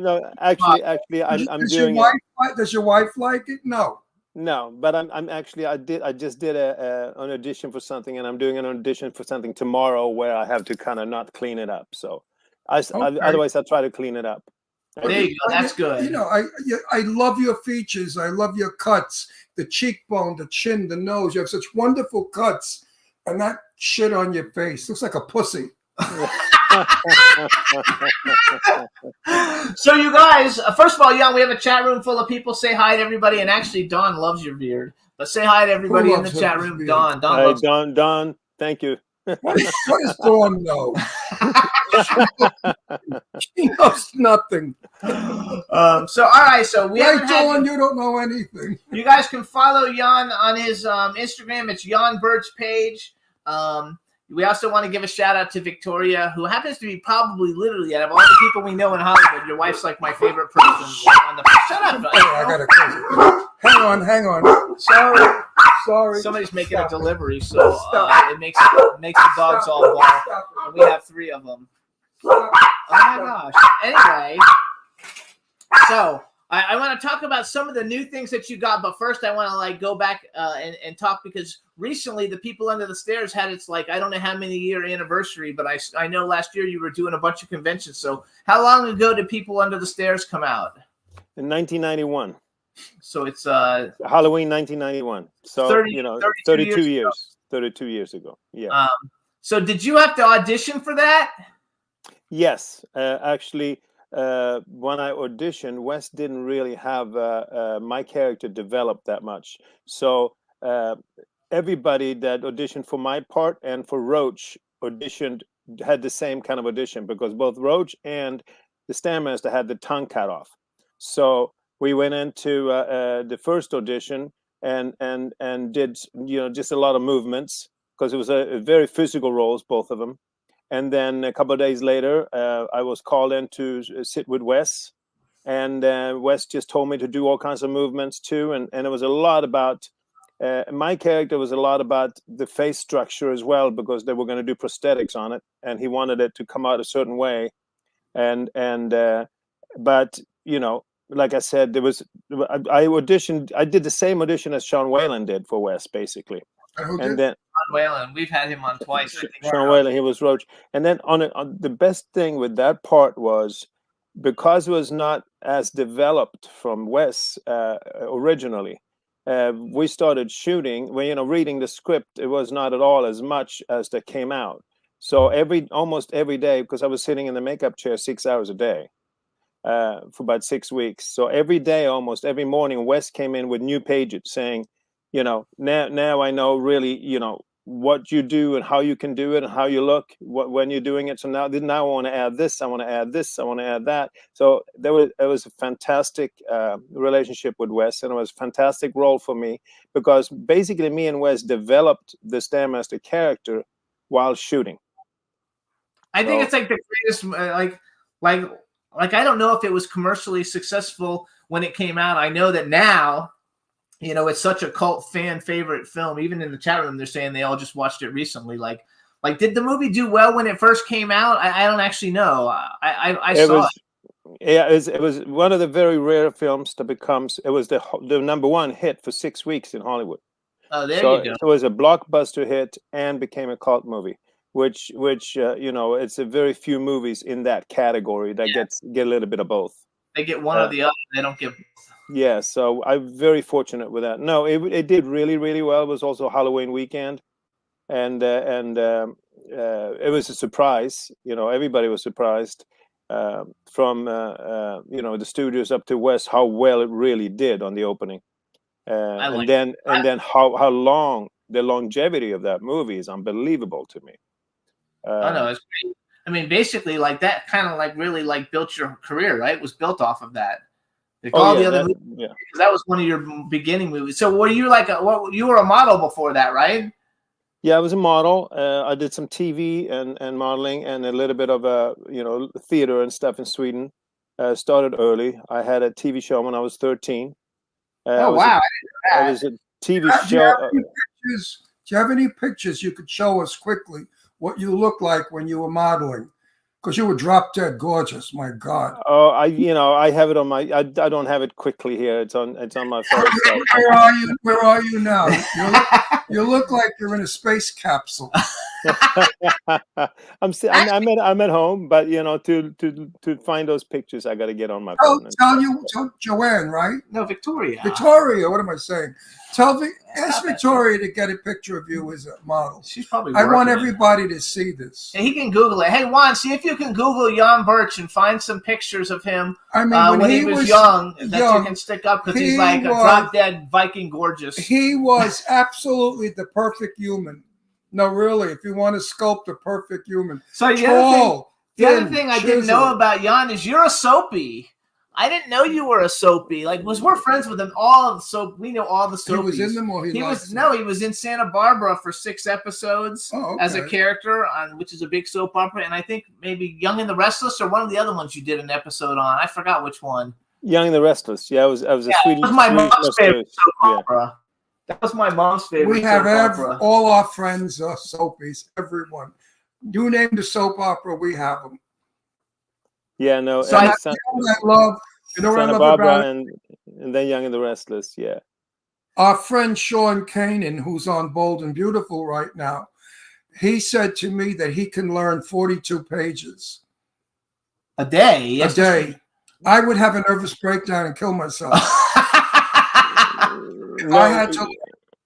No, actually, I'm Does doing your it. wife, does your wife like it? No. No, but I'm actually I just did an audition for something, and I'm doing an audition for something tomorrow where I have to kind of not clean it up. So otherwise I try to clean it up. There you go. That's good. You know, I love your features. I love your cuts, the cheekbone, the chin, the nose. You have such wonderful cuts, and that shit on your face looks like a pussy. So you guys, first of all, Jan, we have a chat room full of people. Say hi to everybody, and actually, Don loves your beard. But say hi to everybody in the loves chat his room. beard? Don Hey, loves. Don, thank you. What is Dawn know? She knows nothing. So all right, so we Right, haven't had Dawn, you don't know anything. you guys can follow Jan on his Instagram. It's Jan Birch page. We also want to give a shout out to Victoria, who happens to be probably literally out of all the people we know in Hollywood, your wife's like my favorite person. Shut up! Oh, I gotta close it. Hang on. Sorry. Somebody's making Stop a it. delivery, so Stop. it makes the dogs all bark. Stop it. And we have 3 of them. Oh my gosh. Anyway, so I want to talk about some of the new things that you got, but first I want to go back and talk because recently the People Under the Stairs had its I don't know how many year anniversary, but I know last year you were doing a bunch of conventions. So how long ago did People Under the Stairs come out? In 1991, So it's Halloween 1991. So 32 years. 32 years ago. Yeah. so did you have to audition for that? Yes, actually. When I auditioned, Wes didn't really have my character developed that much. So everybody that auditioned for my part and for Roach had the same kind of audition because both Roach and the Stairmaster had the tongue cut off. So we went into the first audition and did just a lot of movements because it was a very physical roles, both of them. And then a couple of days later, I was called in to sit with Wes, and Wes just told me to do all kinds of movements too, and it was a lot about. My character was a lot about the face structure as well, because they were going to do prosthetics on it, and he wanted it to come out a certain way. But like I said, I auditioned. I did the same audition as Sean Whalen did for Wes, basically. Who And did? then Sean Whalen, we've had him on twice. I think. Sean Whalen, he was Roach. And then on the best thing with that part was, because it was not as developed from Wes originally. We started shooting when reading the script. It was not at all as much as that came out. So almost every day, because I was sitting in the makeup chair 6 hours a day for about 6 weeks. So every day, almost every morning, Wes came in with new pages saying, now I know really, what you do and how you can do it and how you look when you're doing it. So now I want to add this, I want to add this, I want to add that. So it was a fantastic relationship with Wes, and it was a fantastic role for me, because basically me and Wes developed the Stairmaster character while shooting. I think it's like the greatest, like I don't know if it was commercially successful when it came out. I know that now, it's such a cult fan favorite film. Even in the chat room, they're saying they all just watched it recently. Like, did the movie do well when it first came out? I don't actually know. I saw it. Yeah, it was one of the very rare films that becomes. It was the number one hit for 6 weeks in Hollywood. Oh, there you go. So it was a blockbuster hit and became a cult movie, which it's a very few movies in that category that get a little bit of both. They get one or the other. They don't get both. Yeah, so I'm very fortunate with that. No, it did really, really well. It was also Halloween weekend, and it was a surprise. Everybody was surprised, from the studios up to West, how well it really did on the opening, and then how long the longevity of that movie is unbelievable to me. Oh no, it's great. I mean, basically, like that kind of like really like built your career, right? It was built off of that. Like all the other movies, because that was one of your beginning movies. So were you you were a model before that, right? Yeah, I was a model. I did some TV and modeling and a little bit of theater and stuff in Sweden. Started early. I had a TV show when I was 13. Oh wow! I was a TV show. Do you have any pictures you could show us quickly? What you look like when you were modeling? Because you were drop dead gorgeous. My God. Oh, I have it on my. I don't have it quickly here. It's on my phone. Where are you? Where are you now? You look like you're in a space capsule. I'm at home, but to find those pictures, I got to get on my phone. Tell Joanne, right? No, Victoria. Victoria, what am I saying? Ask Victoria to get a picture of you as a model. She's probably. I want everybody to see this. And he can Google it. Hey, Juan, see if you can Google Jan Birch and find some pictures of him. I mean, when he was young, that you can stick up, because he's like a drop dead Viking gorgeous. He was absolutely the perfect human. No, really, if you want to sculpt a perfect human. So the other thing I didn't know about Jan is you're a soapy. I didn't know you were a soapy. We're friends with him. We know all the soapies. He was in them, or he was in Santa Barbara for 6 episodes as a character which is a big soap opera. And I think maybe Young and the Restless or one of the other ones you did an episode on. I forgot which one. Young and the Restless. Yeah, I was a Swedish. That was my mom's favorite soap opera. That was my mom's favorite. We have all our friends are soapies. Everyone. You name the soap opera, we have them. Yeah, no. So I love Santa Barbara and then Young and the Restless. Yeah. Our friend Sean Kanan, who's on Bold and Beautiful right now, he said to me that he can learn 42 pages a day. Yes, a day. I would have a nervous breakdown and kill myself. I had to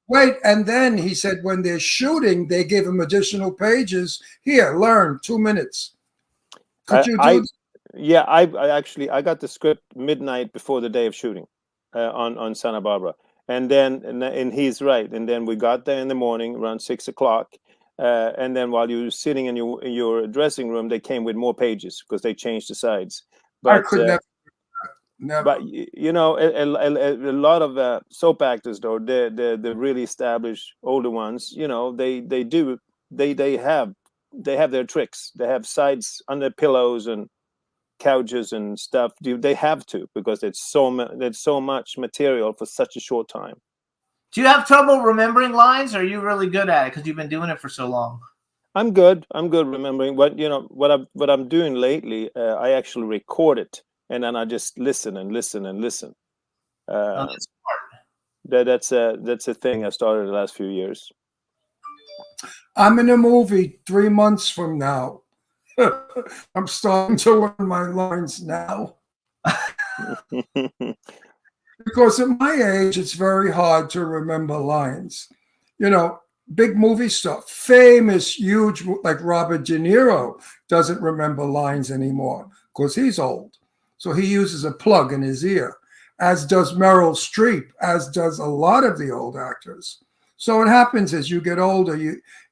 wait, and then he said when they're shooting, they give him additional pages. Here, learn 2 minutes. Could you do? Yeah, I got the script midnight before the day of shooting on Santa Barbara, and he's right. And then we got there in the morning around 6 o'clock, and then while you were sitting in your dressing room, they came with more pages because they changed the sides. But, I could never. Never. But you know, a lot of soap actors, though, the really established older ones, you know, they have their tricks. They have sides under pillows and couches and stuff. They have to, because there's so much material for such a short time. Do you have trouble remembering lines, or are you really good at it because you've been doing it for so long? I'm good remembering. What I'm doing lately, I actually record it, and then I just listen and listen and listen. That's smart. That's a thing I started the last few years. I'm in a movie 3 months from now. I'm starting to learn my lines now. Because at my age, it's very hard to remember lines. You know, big movie stuff, famous, huge, like Robert De Niro doesn't remember lines anymore because he's old. So he uses a plug in his ear, as does Meryl Streep, as does a lot of the old actors. So what happens as you get older,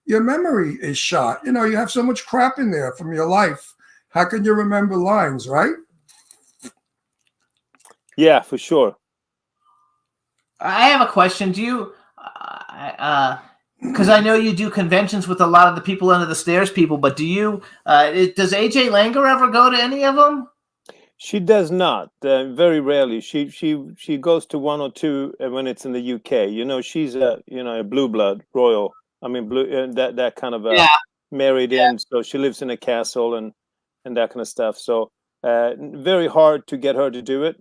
your memory is shot. You know, you have so much crap in there from your life. How can you remember lines, right? Yeah, for sure. I have a question. Do you, because I know you do conventions with a lot of the people under the stairs people, but does AJ Langer ever go to any of them? She does not. Very rarely. She goes to one or two when it's in the UK. You know, she's a blue blood royal. I mean, blue that kind of married in. So she lives in a castle and that kind of stuff. So very hard to get her to do it.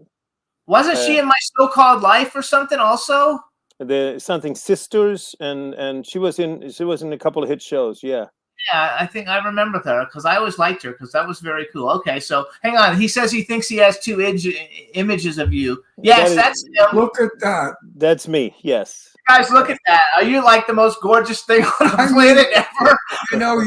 Wasn't she in My So-Called Life or something also? Something Sisters, and she was in a couple of hit shows. Yeah. Yeah, I think I remember her because I always liked her because that was very cool. Okay, so hang on. He says he thinks he has two images of you. Yes, that's him. Look at that. That's me. Yes. Guys, look at that. Are you like the most gorgeous thing on the planet ever? You know,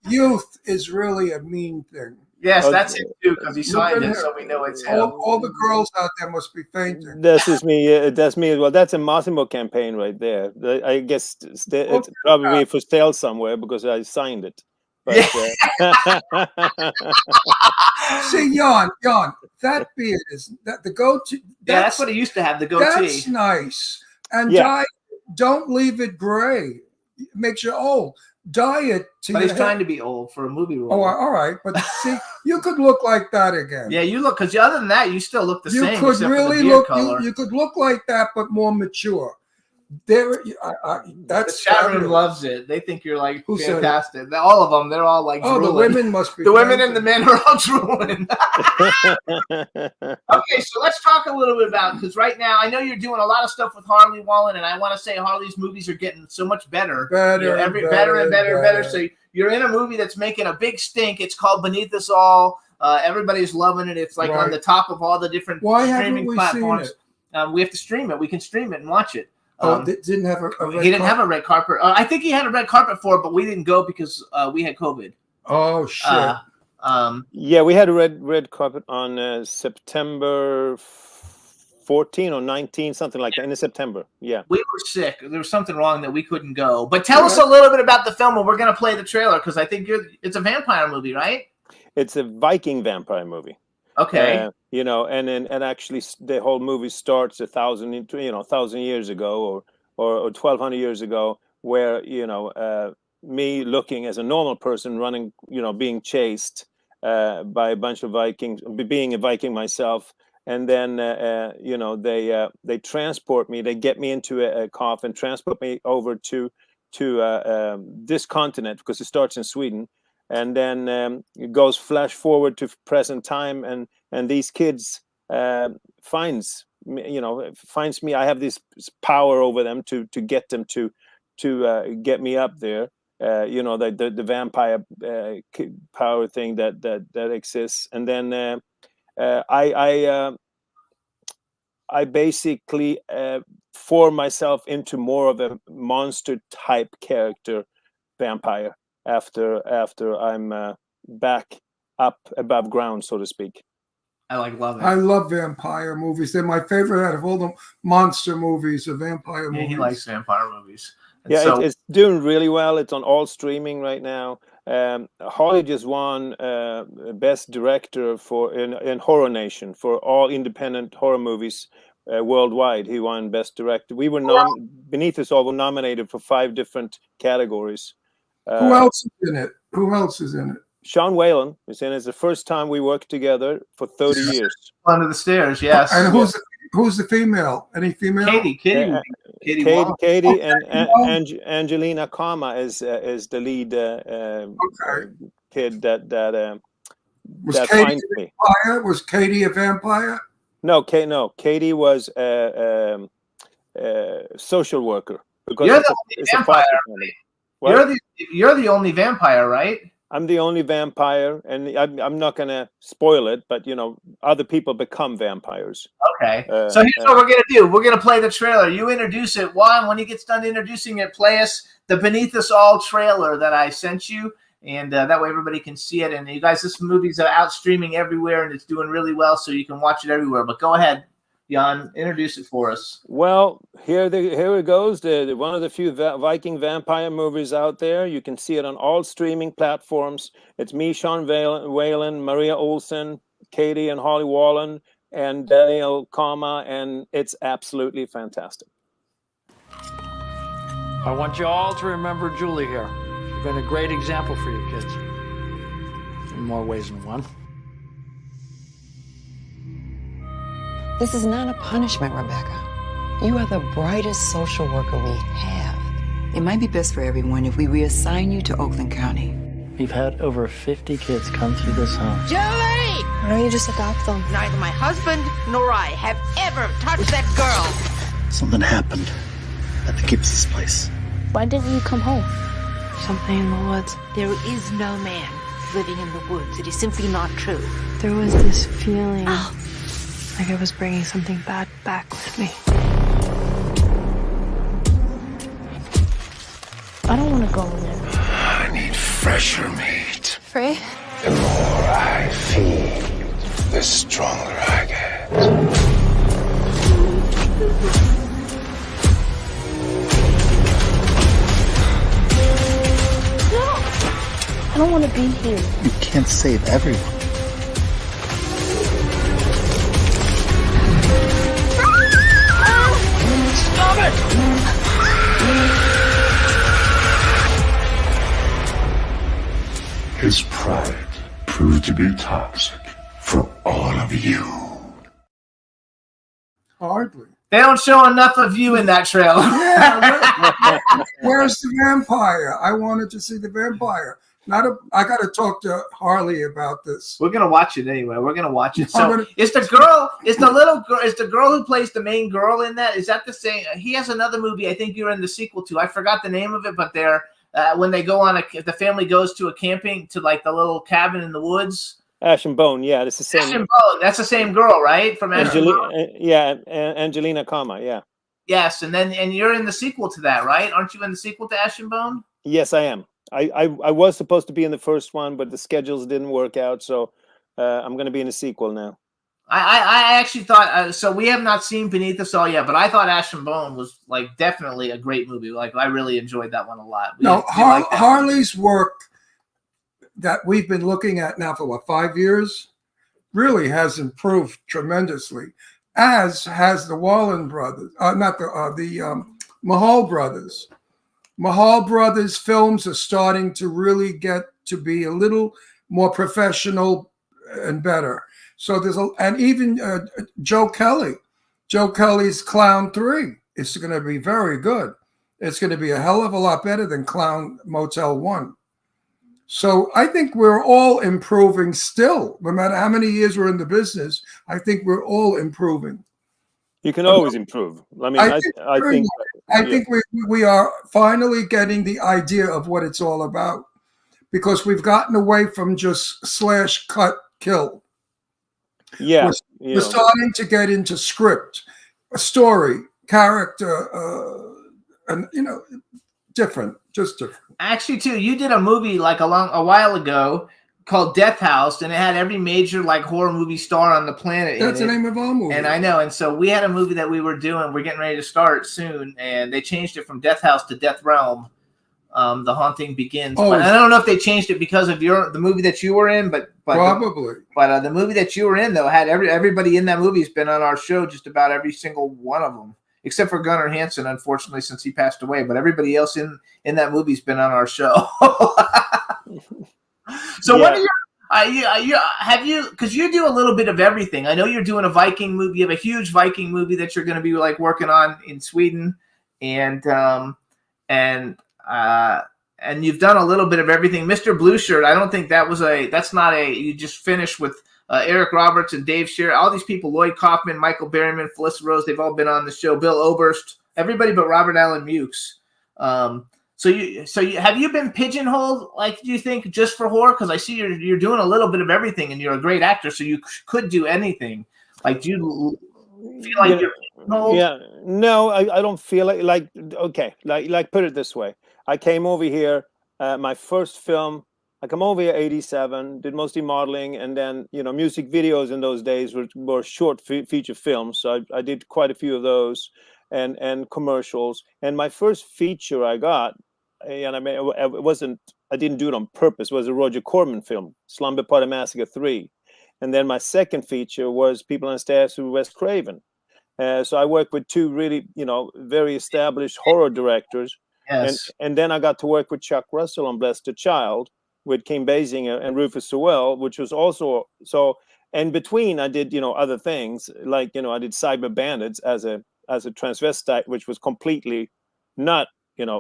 youth is really a mean thing. Yes, that's him too, because he signed it, so we know it's him. All the girls out there must be fainting. That's me. That's me as well. That's a Massimo campaign right there. I guess it's probably for sale somewhere because I signed it. But, See, Jan, that beard is that the goatee. That's what he used to have. The goatee. That's nice. And don't leave it gray. It makes you old. Dye it to But he's head. trying to be old for a movie role. Oh, all right. But see, you could look like that again. Yeah, you look, because other than that, you still look the You same. could except really for the beard look. color. You could look like that, but more mature. There, that's the chat room fabulous. loves it. They think you're like Who said it? fantastic. All of them, they're all like Oh, the drooling. women must be. The women fainting. and the men are all drooling. Okay, so let's talk a little bit about, because right now I know you're doing a lot of stuff with Harley Wallen, and I want to say Harley's movies are getting so much better. Better, You know, better and better. So you're in a movie that's making a big stink. It's called Beneath Us All. Everybody's loving it. It's like on Right. the top of all the different Why haven't streaming we platforms. seen it? We have to stream it. We can stream it and watch it. Oh, they didn't have a red He didn't have carpet? a red carpet. I think he had a red carpet for it, but we didn't go because we had COVID. Oh shit! Yeah, we had a red carpet on September 14 or 19, something like that, in September. Yeah. We were sick. There was something wrong that we couldn't go. But tell us a little bit about the film, and we're going to play the trailer because I think it's a vampire movie, right? It's a Viking vampire movie. Okay. You know, and actually the whole movie starts 1,000 years ago or 1,200 years ago, where me looking as a normal person running, being chased by a bunch of Vikings, being a Viking myself, and then they transport me, they get me into a coffin, transport me over to this continent because it starts in Sweden. And then it goes flash forward to present time, and these kids finds me. I have this power over them to get them to get me up there. The vampire power thing that exists, and then I basically form myself into more of a monster type character, vampire. After I'm back up above ground, so to speak. I love it. I love vampire movies. They're my favorite out of all the monster movies, the vampire movies. Yeah, he likes vampire movies. And Yeah, so it's doing really well. It's on all streaming right now. Holly just won Best Director in Horror Nation for all independent horror movies worldwide. He won Best Director. We were Beneath Us All were nominated for 5 different categories. Who else is in it? Who else is in it? Sean Whalen is in it. It's the first time we worked together for 30 years. under the stairs, yes. And who's the female? Any female? Katie Wong. Katie and Angelina Kama is the lead kid that Was that Katie finds a me. vampire? Was Katie a vampire? No, Katie was a social worker because You're it's the a, only it's a vampire, foster family. What? You're the only vampire, right? I'm the only vampire, and I'm not gonna spoil it, but other people become vampires. Okay. So here's what we're gonna do. We're gonna play the trailer. You introduce it. Juan, when he gets done introducing it, play us the Beneath Us All trailer that I sent you, and that way everybody can see it. And you guys, this movie's out streaming everywhere, and it's doing really well, so you can watch it everywhere. But go ahead, Jan, introduce it for us. Well, here it goes. One of the few Viking vampire movies out there. You can see it on all streaming platforms. It's me, Sean Whalen, Maria Olsen, Katie and Holly Wallen, and Daniel Kama, and it's absolutely fantastic. I want you all to remember Julie here. She's been a great example for you kids. In more ways than one. This is not a punishment, Rebecca. You are the brightest social worker we have. It might be best for everyone if we reassign you to Oakland County. We've had over 50 kids come through this home. Joey! Why don't you just adopt them? Neither my husband nor I have ever touched that girl. Something happened at the Gibbs's place. Why didn't you come home? Something in the woods. There is no man living in the woods. It is simply not true. There was this feeling like I was bringing something bad back with me. I don't want to go in there. I need fresher meat. Frey? The more I feed, the stronger I get. I don't want to be here. You can't save everyone. Stop it! His pride proved to be toxic for all of you. Hardly. They don't show enough of you in that trailer. Yeah, where's the vampire? I wanted to see the vampire. I got to talk to Harley about this. We're gonna watch it anyway. We're gonna watch it. I'm So gonna- is the girl? Is the little girl? Is the girl who plays the main girl in that? Is that the same? He has another movie. I think you're in the sequel to. I forgot the name of it, but they're when they go on the family goes to a camping to like the little cabin in the woods. Ash and Bone, yeah, it's the same. Ash and Bone. That's the same girl, right? From Ash and Bone. Angelina Kama, yeah. Yes, and you're in the sequel to that, right? Aren't you in the sequel to Ash and Bone? Yes, I am. I was supposed to be in the first one, but the schedules didn't work out, so I'm going to be in the sequel now. I actually thought so. We have not seen Beneath Us All yet, but I thought Ash and Bone was like definitely a great movie. Like I really enjoyed that one a lot. No, Harley's work that we've been looking at now for 5 years really has improved tremendously, as has the Wallen brothers, not the Mahal brothers. Mahal brothers films are starting to really get to be a little more professional and better. So and even Joe Kelly's Clown 3 is going to be very good. It's going to be a hell of a lot better than Clown Motel 1. So I think we're all improving still. No matter how many years we're in the business, I think we're all improving. You can always improve. I mean, I think we are finally getting the idea of what it's all about, because we've gotten away from just slash, cut, kill. Yeah, we're starting to get into script, a story, character, and just different. Actually, too, you did a movie like a while ago called Death House, and it had every major like horror movie star on the planet. That's the name of our movie. And I know. And so we had a movie that we were doing. We're getting ready to start soon, and they changed it from Death House to Death Realm. The Haunting Begins. Oh, But I don't know if they changed it because of the movie that you were in, but probably. But the movie that you were in though had everybody in that movie has been on our show, just about every single one of them, except for Gunnar Hansen, unfortunately, since he passed away. But everybody else in that movie's been on our show. So what are your because you do a little bit of everything. I know you're doing a Viking movie. You have a huge Viking movie that you're going to be like working on in Sweden, and you've done a little bit of everything. Mr. Blue Shirt, I don't think you just finished with Eric Roberts and Dave Scherer, all these people, Lloyd Kaufman, Michael Berryman, Felissa Rose, they've all been on the show, Bill Oberst, everybody but Robert Allen Mukes. So have you been pigeonholed, like, do you think, just for horror? Because I see you're doing a little bit of everything, and you're a great actor, so you could do anything. Like, do you feel like you're pigeonholed? Yeah, no, I don't feel like okay, like put it this way. I came over here, my first film, I come over here 87, did mostly modeling, and then, music videos in those days were short feature films. So I did quite a few of those and commercials. And my first feature I got, and I mean, I didn't do it on purpose, it was a Roger Corman film, Slumber Party Massacre 3. And then my second feature was People on the Stairs with Wes Craven. So I worked with two really, very established horror directors. Yes. And then I got to work with Chuck Russell on Bless the Child with Kim Basinger and Rufus Sewell, which was also so. In between, I did other things like I did Cyber Bandits as a transvestite, which was completely not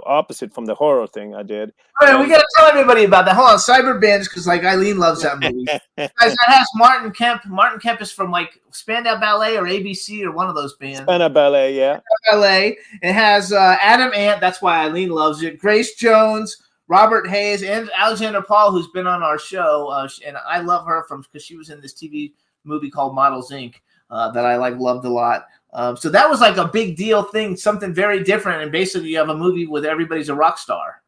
opposite from the horror thing I did. All right, we got to tell everybody about that. Hold on, Cyber Bandits, because like Eileen loves that movie. Guys, that has Martin Kemp. Martin Kemp is from like Spandau Ballet or ABC or one of those bands. Spandau Ballet, yeah. Ballet. It has Adam Ant. That's why Eileen loves it. Grace Jones, Robert Hayes, and Alexander Paul, who's been on our show, and I love her because she was in this TV movie called Models Inc. That I loved a lot. So that was like a big deal thing, something very different. And basically, you have a movie with everybody's a rock star.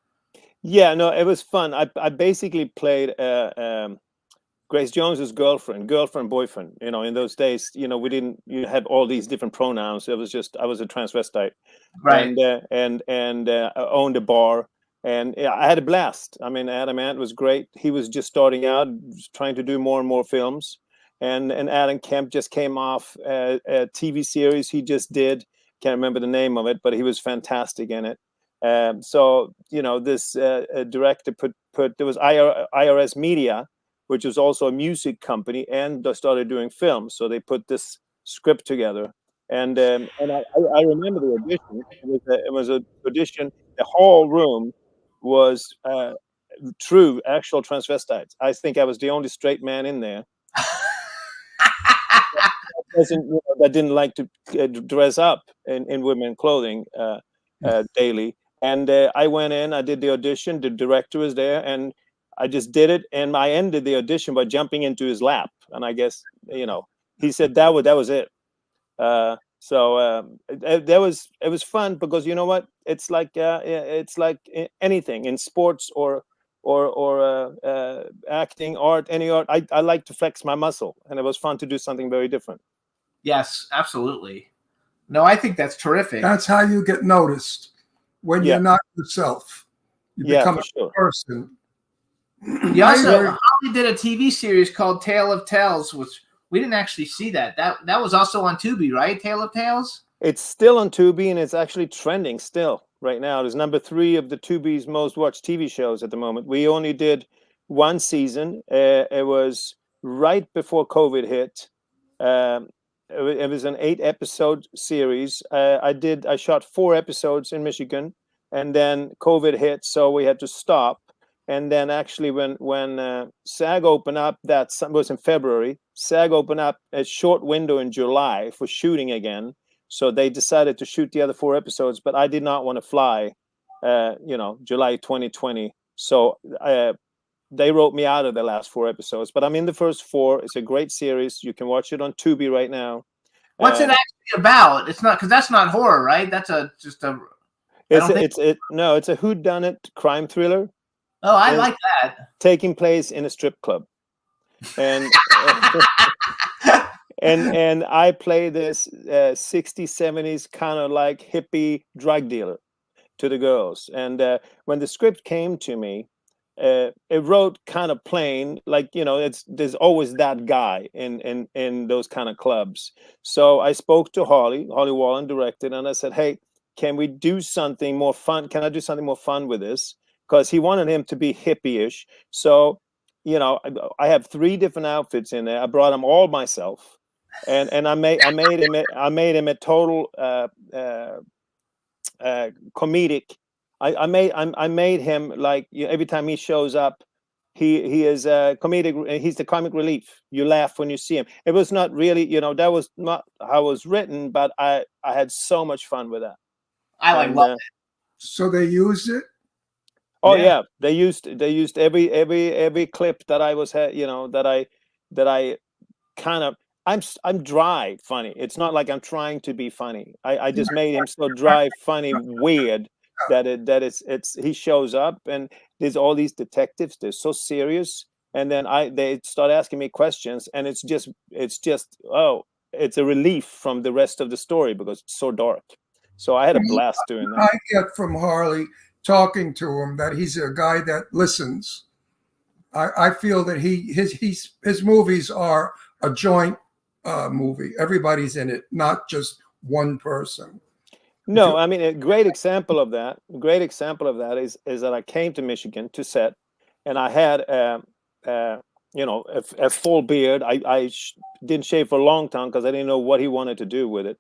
Yeah, no, it was fun. I basically played Grace Jones's girlfriend, boyfriend. In those days, we didn't have all these different pronouns. It was just I was a transvestite, right? And I owned a bar, and I had a blast. I mean, Adam Ant was great. He was just starting out, trying to do more and more films. And Adam Kemp just came off a TV series he just did. Can't remember the name of it, but he was fantastic in it. So this director put there was IRS Media, which was also a music company, and they started doing films. So they put this script together, and I remember the audition. It was an audition. The whole room was true, actual transvestites. I think I was the only straight man in there. That didn't like to dress up in women clothing daily. And I went in, I did the audition, the director was there, and I just did it. And I ended the audition by jumping into his lap. And I guess, he said that was it. So it was fun because you know what? It's like anything in sports or acting, art, any art. I like to flex my muscle, and it was fun to do something very different. Yes, absolutely. No, I think that's terrific. That's how you get noticed when you're not yourself. You become a person. You also Holly did a TV series called Tale of Tales, which we didn't actually see that. That was also on Tubi, right? Tale of Tales? It's still on Tubi, and it's actually trending still right now. It is number 3 of the Tubi's most watched TV shows at the moment. We only did one season. It was right before COVID hit. It was an 8-episode series. I shot 4 episodes in Michigan, and then COVID hit, so we had to stop. And then actually when SAG opened up, that was in February, SAG opened up a short window in July for shooting again. So they decided to shoot the other 4 episodes, but I did not want to fly, July 2020. So they wrote me out of the last 4 episodes, but I'm in the first 4. It's a great series. You can watch it on Tubi right now. What's it actually about? It's not, because that's not horror, right? That's it's a whodunit crime thriller. Oh, I like that. Taking place in a strip club. and and I play this 60s, 70s kind of like hippie drug dealer to the girls. And when the script came to me, it wrote kind of plain, like, you know, there's always that guy in those kind of clubs. So I spoke to Holly Wallen directed, and I said, hey, can we do something more fun? Can I do something more fun with this? Because he wanted him to be hippie-ish. So, you know, I have 3 different outfits in there. I brought them all myself, and I made him a total comedic. I made him like, you know, every time he shows up, he is comedic. He's the comic relief. You laugh when you see him. It was not really, you know, that was not how it was written, but I had so much fun with that. I love it. So they used it. Oh yeah, they used every clip that I was, you know, that I kind of, I'm dry funny. It's not like I'm trying to be funny. I just made him so dry funny weird that he shows up, and there's all these detectives. They're so serious, and then they start asking me questions, and it's just oh, it's a relief from the rest of the story because it's so dark. So I had a blast doing that. I get from Harley talking to him that he's a guy that listens. I feel that his movies are a joint movie. Everybody's in it, not just one person. No, I mean, a great example of that is that I came to Michigan to set, and I had you know, a full beard. I didn't shave for a long time because I didn't know what he wanted to do with it.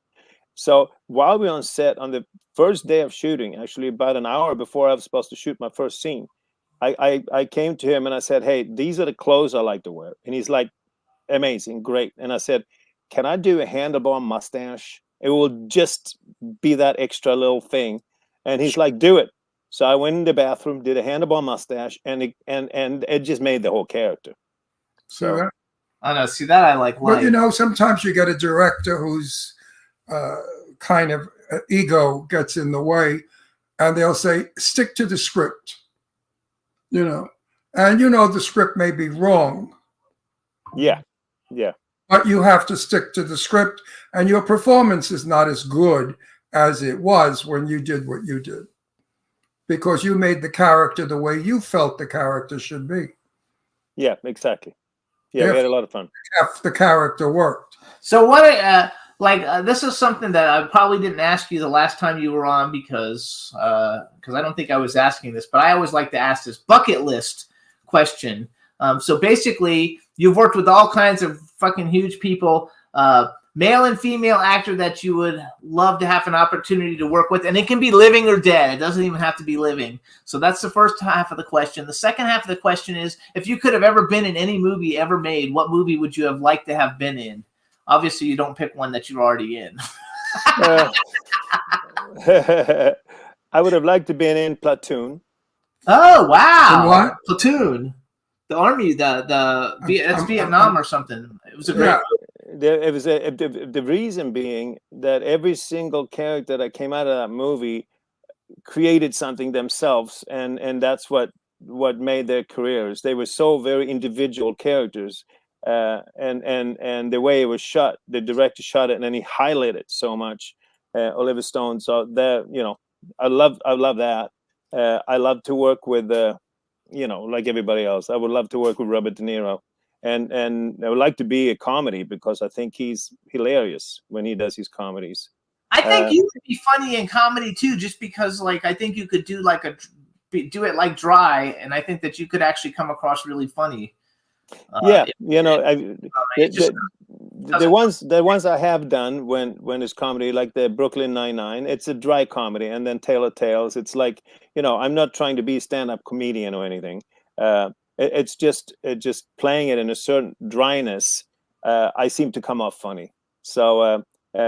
So while we were on set on the first day of shooting, actually about an hour before I was supposed to shoot my first scene, I came to him and I said, hey, these are the clothes I like to wear. And he's like, amazing, great. And I said, can I do a handlebar mustache? It will just be that extra little thing. And he's like, do it. So I went in the bathroom, did a handlebar mustache, and it just made the whole character. So I know. See that I like. But you know, sometimes you get a director who's kind of ego gets in the way, and they'll say, stick to the script, you know, and you know the script may be wrong. Yeah. But you have to stick to the script, and your performance is not as good as it was when you did what you did, because you made the character the way you felt the character should be. Yeah, exactly. Yeah, we had a lot of fun. If the character worked. So what? This is something that I probably didn't ask you the last time you were on because I don't think I was asking this, but I always like to ask this bucket list question. So basically, you've worked with all kinds of fucking huge people, male and female actor that you would love to have an opportunity to work with, and it can be living or dead. It doesn't even have to be living. So that's the first half of the question. The second half of the question is, if you could have ever been in any movie ever made, what movie would you have liked to have been in? Obviously, you don't pick one that you're already in. I would have liked to be in Platoon. Oh, wow. In what? Platoon. The army, that's Vietnam or something. It was a great movie. The reason being that every single character that came out of that movie created something themselves, and that's what made their careers. They were so very individual characters. And the way it was shot, the director shot it, and then he highlighted so much. Oliver Stone. So there, you know, I love that. I love to work with, you know, like everybody else. I would love to work with Robert De Niro, and I would like to be a comedy because I think he's hilarious when he does his comedies. I think you could be funny in comedy too, just because, like, I think you could do do it like Dry, and I think that you could actually come across really funny. Yeah, you know, the ones I have done when it's comedy, like the Brooklyn Nine-Nine, it's a dry comedy, and then Tale of Tales, it's like, you know, I'm not trying to be a stand-up comedian or anything. It's just playing it in a certain dryness. I seem to come off funny. So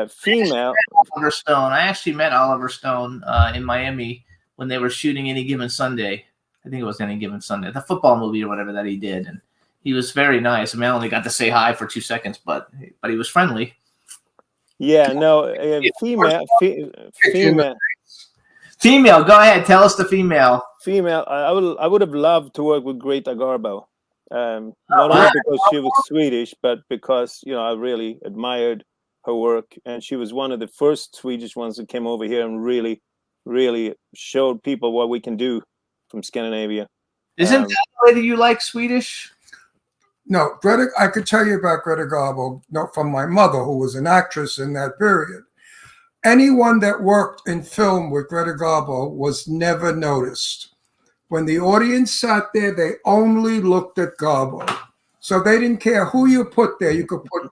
female. Oliver Stone. I actually met Oliver Stone in Miami when they were shooting Any Given Sunday. I think it was Any Given Sunday, the football movie or whatever that he did, and he was very nice. I mean, I only got to say hi for 2 seconds, but he was friendly. Yeah, no, female. Female, go ahead. Tell us the female. Female. I would have loved to work with Greta Garbo. Not only because she was Swedish, but because I really admired her work, and she was one of the first Swedish ones that came over here and really, really showed people what we can do from Scandinavia. Isn't that the way that you like Swedish? No, Greta. I could tell you about Greta Garbo, from my mother, who was an actress in that period. Anyone that worked in film with Greta Garbo was never noticed. When the audience sat there, they only looked at Garbo. So they didn't care who you put there. You could put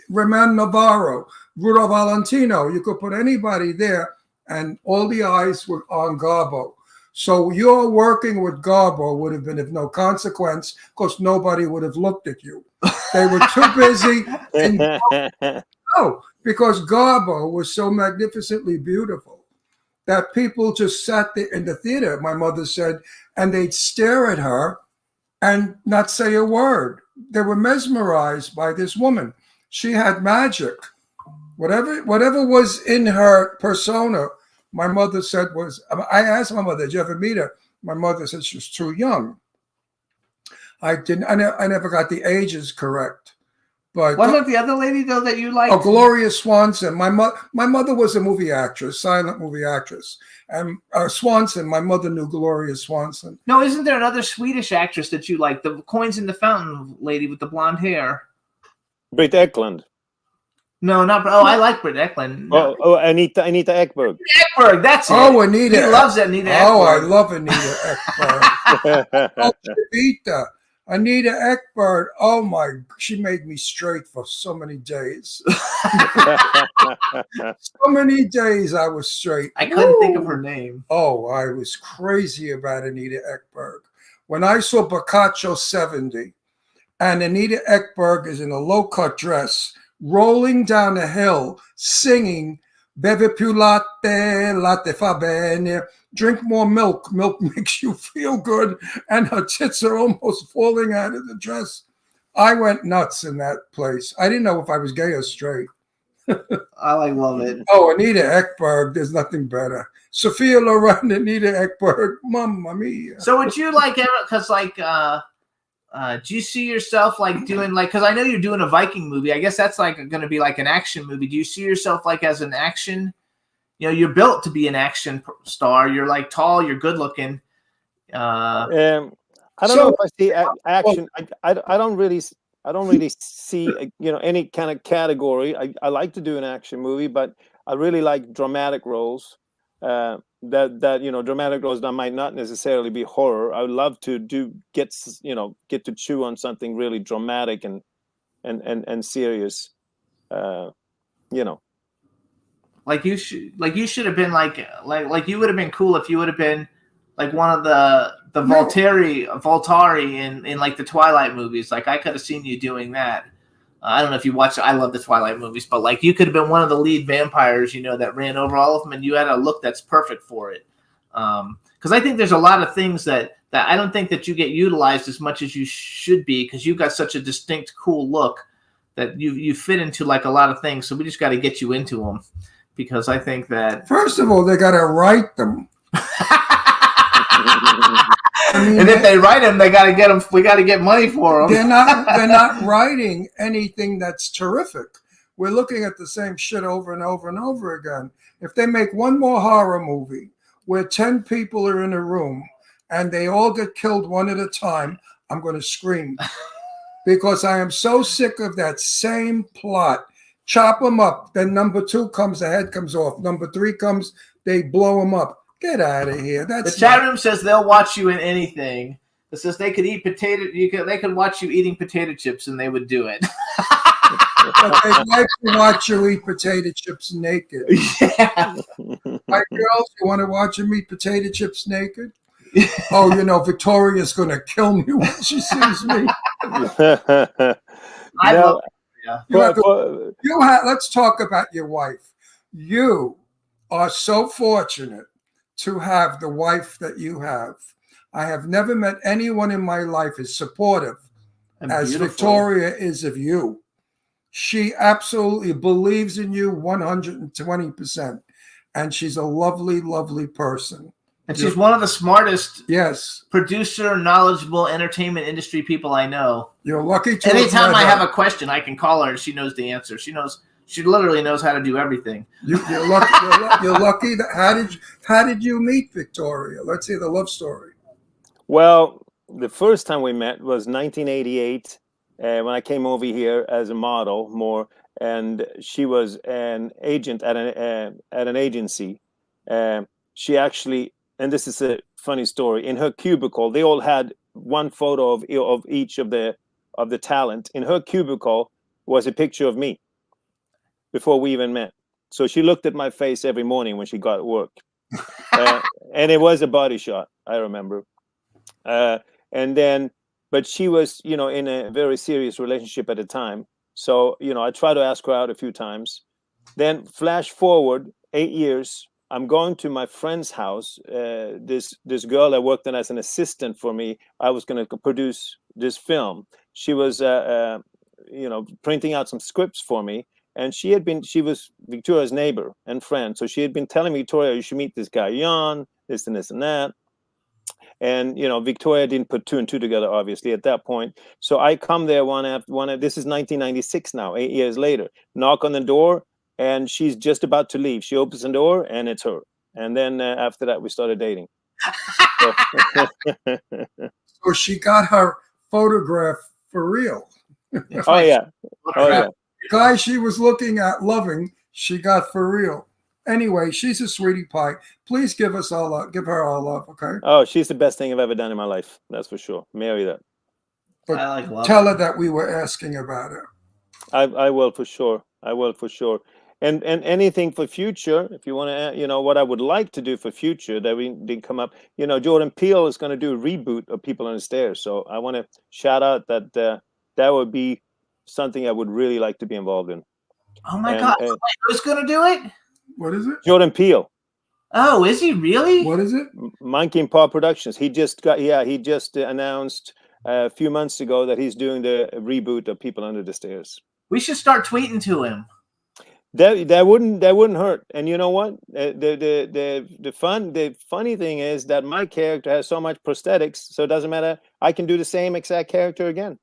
Roman Navarro, Rudolph Valentino. You could put anybody there, and all the eyes were on Garbo. So your working with Garbo would have been of no consequence because nobody would have looked at you. They were too busy. No, because Garbo was so magnificently beautiful that people just sat there in the theater, my mother said, and they'd stare at her and not say a word. They were mesmerized by this woman. She had magic. Whatever was in her persona, my mother said was, I asked my mother, did you ever meet her? My mother said she was too young. I never got the ages correct. But wasn't the other lady though that you liked? Oh, Gloria Swanson. My mother was a movie actress, silent movie actress. And Swanson, my mother knew Gloria Swanson. No, isn't there another Swedish actress that you like? The Coins in the Fountain lady with the blonde hair. Britt Ekland. No, not. Oh, I like Britt Ekland. No. Oh, Anita Ekberg. Ekberg, that's it. Oh, Anita. He loves Anita Ekberg. Oh, I love Anita Ekberg. Oh, Anita Ekberg. Oh my! She made me straight for so many days. So many days I was straight. I couldn't think of her name. Oh, I was crazy about Anita Ekberg. When I saw Boccaccio 70, and Anita Ekberg is in a low-cut dress, rolling down a hill, singing "Beve più latte, latte fa bene." Drink more milk. Milk makes you feel good. And her tits are almost falling out of the dress. I went nuts in that place. I didn't know if I was gay or straight. I love it. Oh, Anita Ekberg, there's nothing better. Sophia Loren, Anita Ekberg, Mamma Mia. So would you like, because do you see yourself like doing because I know you're doing a Viking movie. I guess that's going to be like an action movie. Do you see yourself as an action? You're built to be an action star. You're tall. You're good looking. I don't know if I see action. I don't really see any kind of category. I like to do an action movie, but I really like dramatic roles. Dramatic roles that might not necessarily be horror. I would love to get to chew on something really dramatic and serious. You should have been like you would have been cool if you would have been like one of the Voltari in the Twilight movies. I could have seen you doing that. I don't know if you watched. I love the Twilight movies, but you could have been one of the lead vampires, that ran over all of them, and you had a look that's perfect for it. Because I think there's a lot of things that I don't think that you get utilized as much as you should be, because you've got such a distinct, cool look that you fit into a lot of things. So we just got to get you into them, because I think that first of all they got to write them. And if they write them, they got to get them. We got to get money for them. They're not writing anything that's terrific. We're looking at the same shit over and over and over again. If they make one more horror movie where 10 people are in a room and they all get killed one at a time, I'm going to scream because I am so sick of that same plot. Chop them up. Then number 2 comes, the head comes off. Number 3 comes, they blow them up. Get out of here. The chat room says they'll watch you in anything. It says they could eat they could watch you eating potato chips and they would do it. But they'd like to watch you eat potato chips naked. Yeah. My girls, you want to watch them eat potato chips naked? Oh, Victoria's going to kill me when she sees me. Let's talk about your wife. You are so fortunate to have the wife that you have. I have never met anyone in my life as supportive as Victoria is of you. She absolutely believes in you 120%. And she's a lovely, lovely person. And she's one of the smartest, yes, producer, knowledgeable, entertainment industry people I know. You're lucky to have Anytime met I her. have a question, I can call her and she knows the answer. She literally knows how to do everything. You're lucky. You're lucky. How did you meet Victoria? Let's hear the love story. Well, the first time we met was 1988 when I came over here as a model more, and she was an agent at an agency. She actually, and this is a funny story, in her cubicle, they all had one photo of each of the talent. In her cubicle was a picture of me before we even met. So she looked at my face every morning when she got to work. And it was a body shot, I remember. And then, but she was, in a very serious relationship at the time. So, I tried to ask her out a few times. Then flash forward 8 years, I'm going to my friend's house. This girl that worked as an assistant for me, I was going to produce this film. She was, printing out some scripts for me. And she was Victoria's neighbor and friend. So she had been telling me, Victoria, you should meet this guy, Jan, this and this and that. And, Victoria didn't put two and two together, obviously, at that point. So I come there this is 1996 now, 8 years later, knock on the door, and she's just about to leave. She opens the door, and it's her. And then after that, we started dating. So she got her photograph for real. Oh, yeah. Oh, yeah. The guy she was looking at, loving, she got for real. Anyway, she's a sweetie pie. Please give her our love, okay? Oh, she's the best thing I've ever done in my life. That's for sure. Marry that. But I like love. tell her that we were asking about her. I will for sure. I will for sure. And anything for future, if you want to, what I would like to do for future that we didn't come up. Jordan Peele is going to do a reboot of People on the Stairs. So I want to shout out that that would be something I would really like to be involved in. Oh my God! Wait, who's going to do it? What is it? Jordan Peele. Oh, is he really? What is it? Monkey and Paw Productions. He just announced a few months ago that he's doing the reboot of People Under the Stairs. We should start tweeting to him. That wouldn't hurt. And you know what? The funny thing is that my character has so much prosthetics, so it doesn't matter. I can do the same exact character again.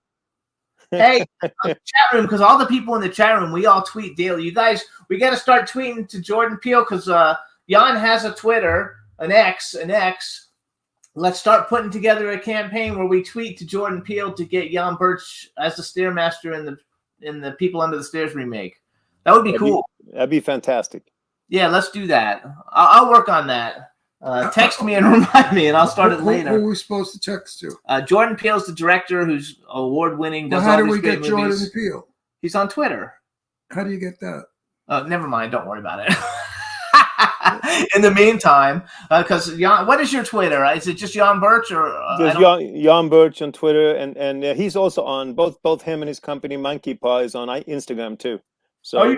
Hey, chat room, because all the people in the chat room, we all tweet daily. You guys, we got to start tweeting to Jordan Peele because Jan has a Twitter, an X. Let's start putting together a campaign where we tweet to Jordan Peele to get Jan Birch as the Stairmaster in the People Under the Stairs remake. That would be cool. That'd be fantastic. Yeah, let's do that. I'll work on that. Text me and remind me, and I'll start it later. Who are we supposed to text to? Jordan Peele's the director who's award-winning. Well, how do we get Jordan Peele? He's on Twitter. How do you get that? Never mind. Don't worry about it. In the meantime, because what is your Twitter? Is it just Jan Birch or just Jan Birch on Twitter, and he's also on both him and his company Monkey Paw is on Instagram too. So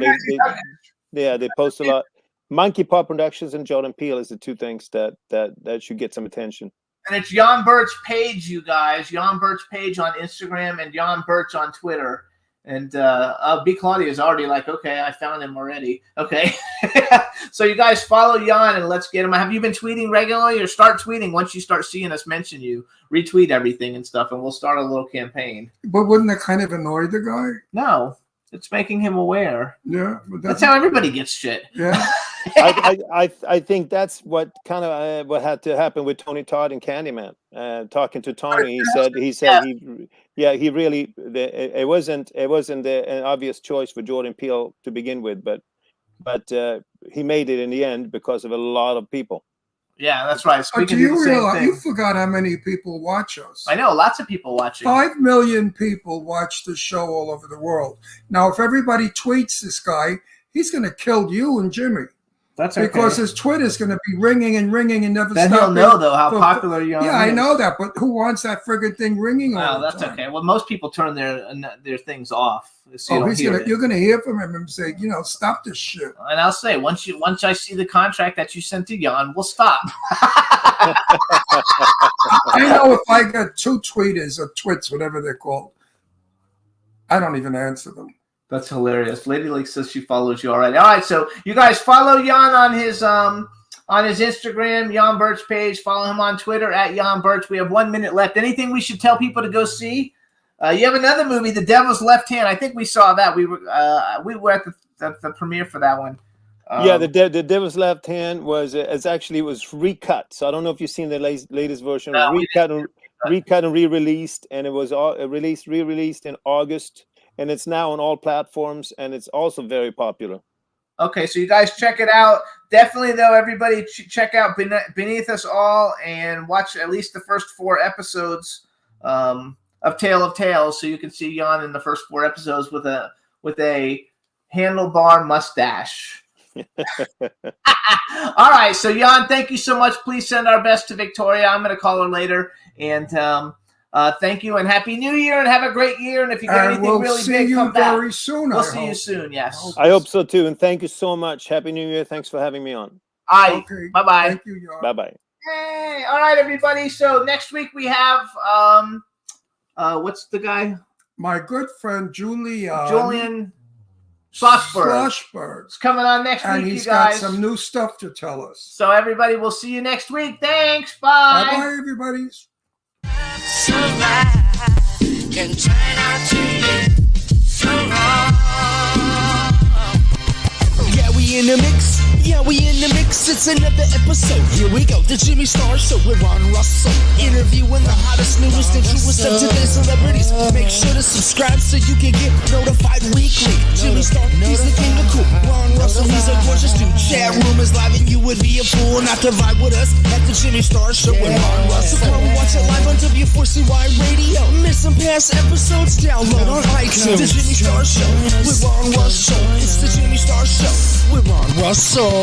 they post a lot. Monkey Paw Productions and Jordan Peele is the two things that should get some attention. And it's Jan Birch page, you guys. Jan Birch page on Instagram and Jan Birch on Twitter. And B. Claudia is already like, okay, I found him already. Okay. So you guys follow Jan and let's get him. Have you been tweeting regularly or start tweeting once you start seeing us mention you? Retweet everything and stuff, and we'll start a little campain. But wouldn't that kind of annoy the guy? No. It's making him aware. Yeah. But that's how everybody gets shit. Yeah. I think that's what kind of what had to happen with Tony Todd and Candyman. Talking to Tony, he said he really it wasn't an obvious choice for Jordan Peele to begin with, but he made it in the end because of a lot of people. Yeah, that's right. But do you realize you forgot how many people watch us? I know, lots of people watching. 5 million people watch the show all over the world. Now, if everybody tweets this guy, he's going to kill you and Jimmy. That's okay. Because his Twitter's going to be ringing and ringing and never then stopping. He'll know, though, how popular you are. Yeah, I know that, but who wants that friggin' thing ringing all the that's time? okay. Well, most people turn their things off. So you're going to hear from him and say, stop this shit. And I'll say, once I see the contract that you sent to Jan, we'll stop. I know if I got 2 tweeters or twits, whatever they're called, I don't even answer them. That's hilarious. Lady Lake says she follows you already. All right, so you guys follow Jan on his on his Instagram, Jan Birch page. Follow him on Twitter at Jan Birch. We have 1 minute left. Anything we should tell people to go see? You have another movie, The Devil's Left Hand. I think we saw that. We were at the premiere for that one. Yeah, the Devil's Left Hand was it was recut. So I don't know if you've seen the latest version. No, recut and re-released, and it was re-released in August, and it's now on all platforms, and it's also very popular. Okay, so you guys check it out. Definitely, though, everybody check out Beneath Us All and watch at least the first 4 episodes of Tale of Tales, so you can see Jan in the first 4 episodes with a handlebar mustache. All right, so Jan, thank you so much. Please send our best to Victoria. I'm going to call her later, and thank you, and Happy New Year, and have a great year. And if you get anything really big, come back. Very soon. We'll see you soon. Yes, I hope so too, and thank you so much. Happy New Year. Thanks for having me on. All right, bye-bye. Thank you, Jan. Bye-bye. Hey, all right, everybody. So next week we have what's the guy? My good friend Julian Schlossberg. It's coming on next week, and he's you guys. got some new stuff to tell us. So everybody, we'll see you next week. Thanks. Bye. Bye-bye, everybody. Can turn out to be so wrong. Yeah, we in the mix. Yeah, we in the mix. It's another episode. Here we go. The Jimmy Star Show with Ron Russell. Interviewing the hottest, newest, and truest of today's celebrities. Make sure to subscribe so you can get notified weekly. Jimmy Star, he's the king of cool. Ron Russell, he's a gorgeous dude. Chat room is live and you would be a fool not to vibe with us at the Jimmy Star Show with Ron Russell. Come watch it live on W4CY Radio. Miss some past episodes? Download on iTunes. The Jimmy Star Show with Ron Russell. It's the Jimmy Star Show with Ron Russell.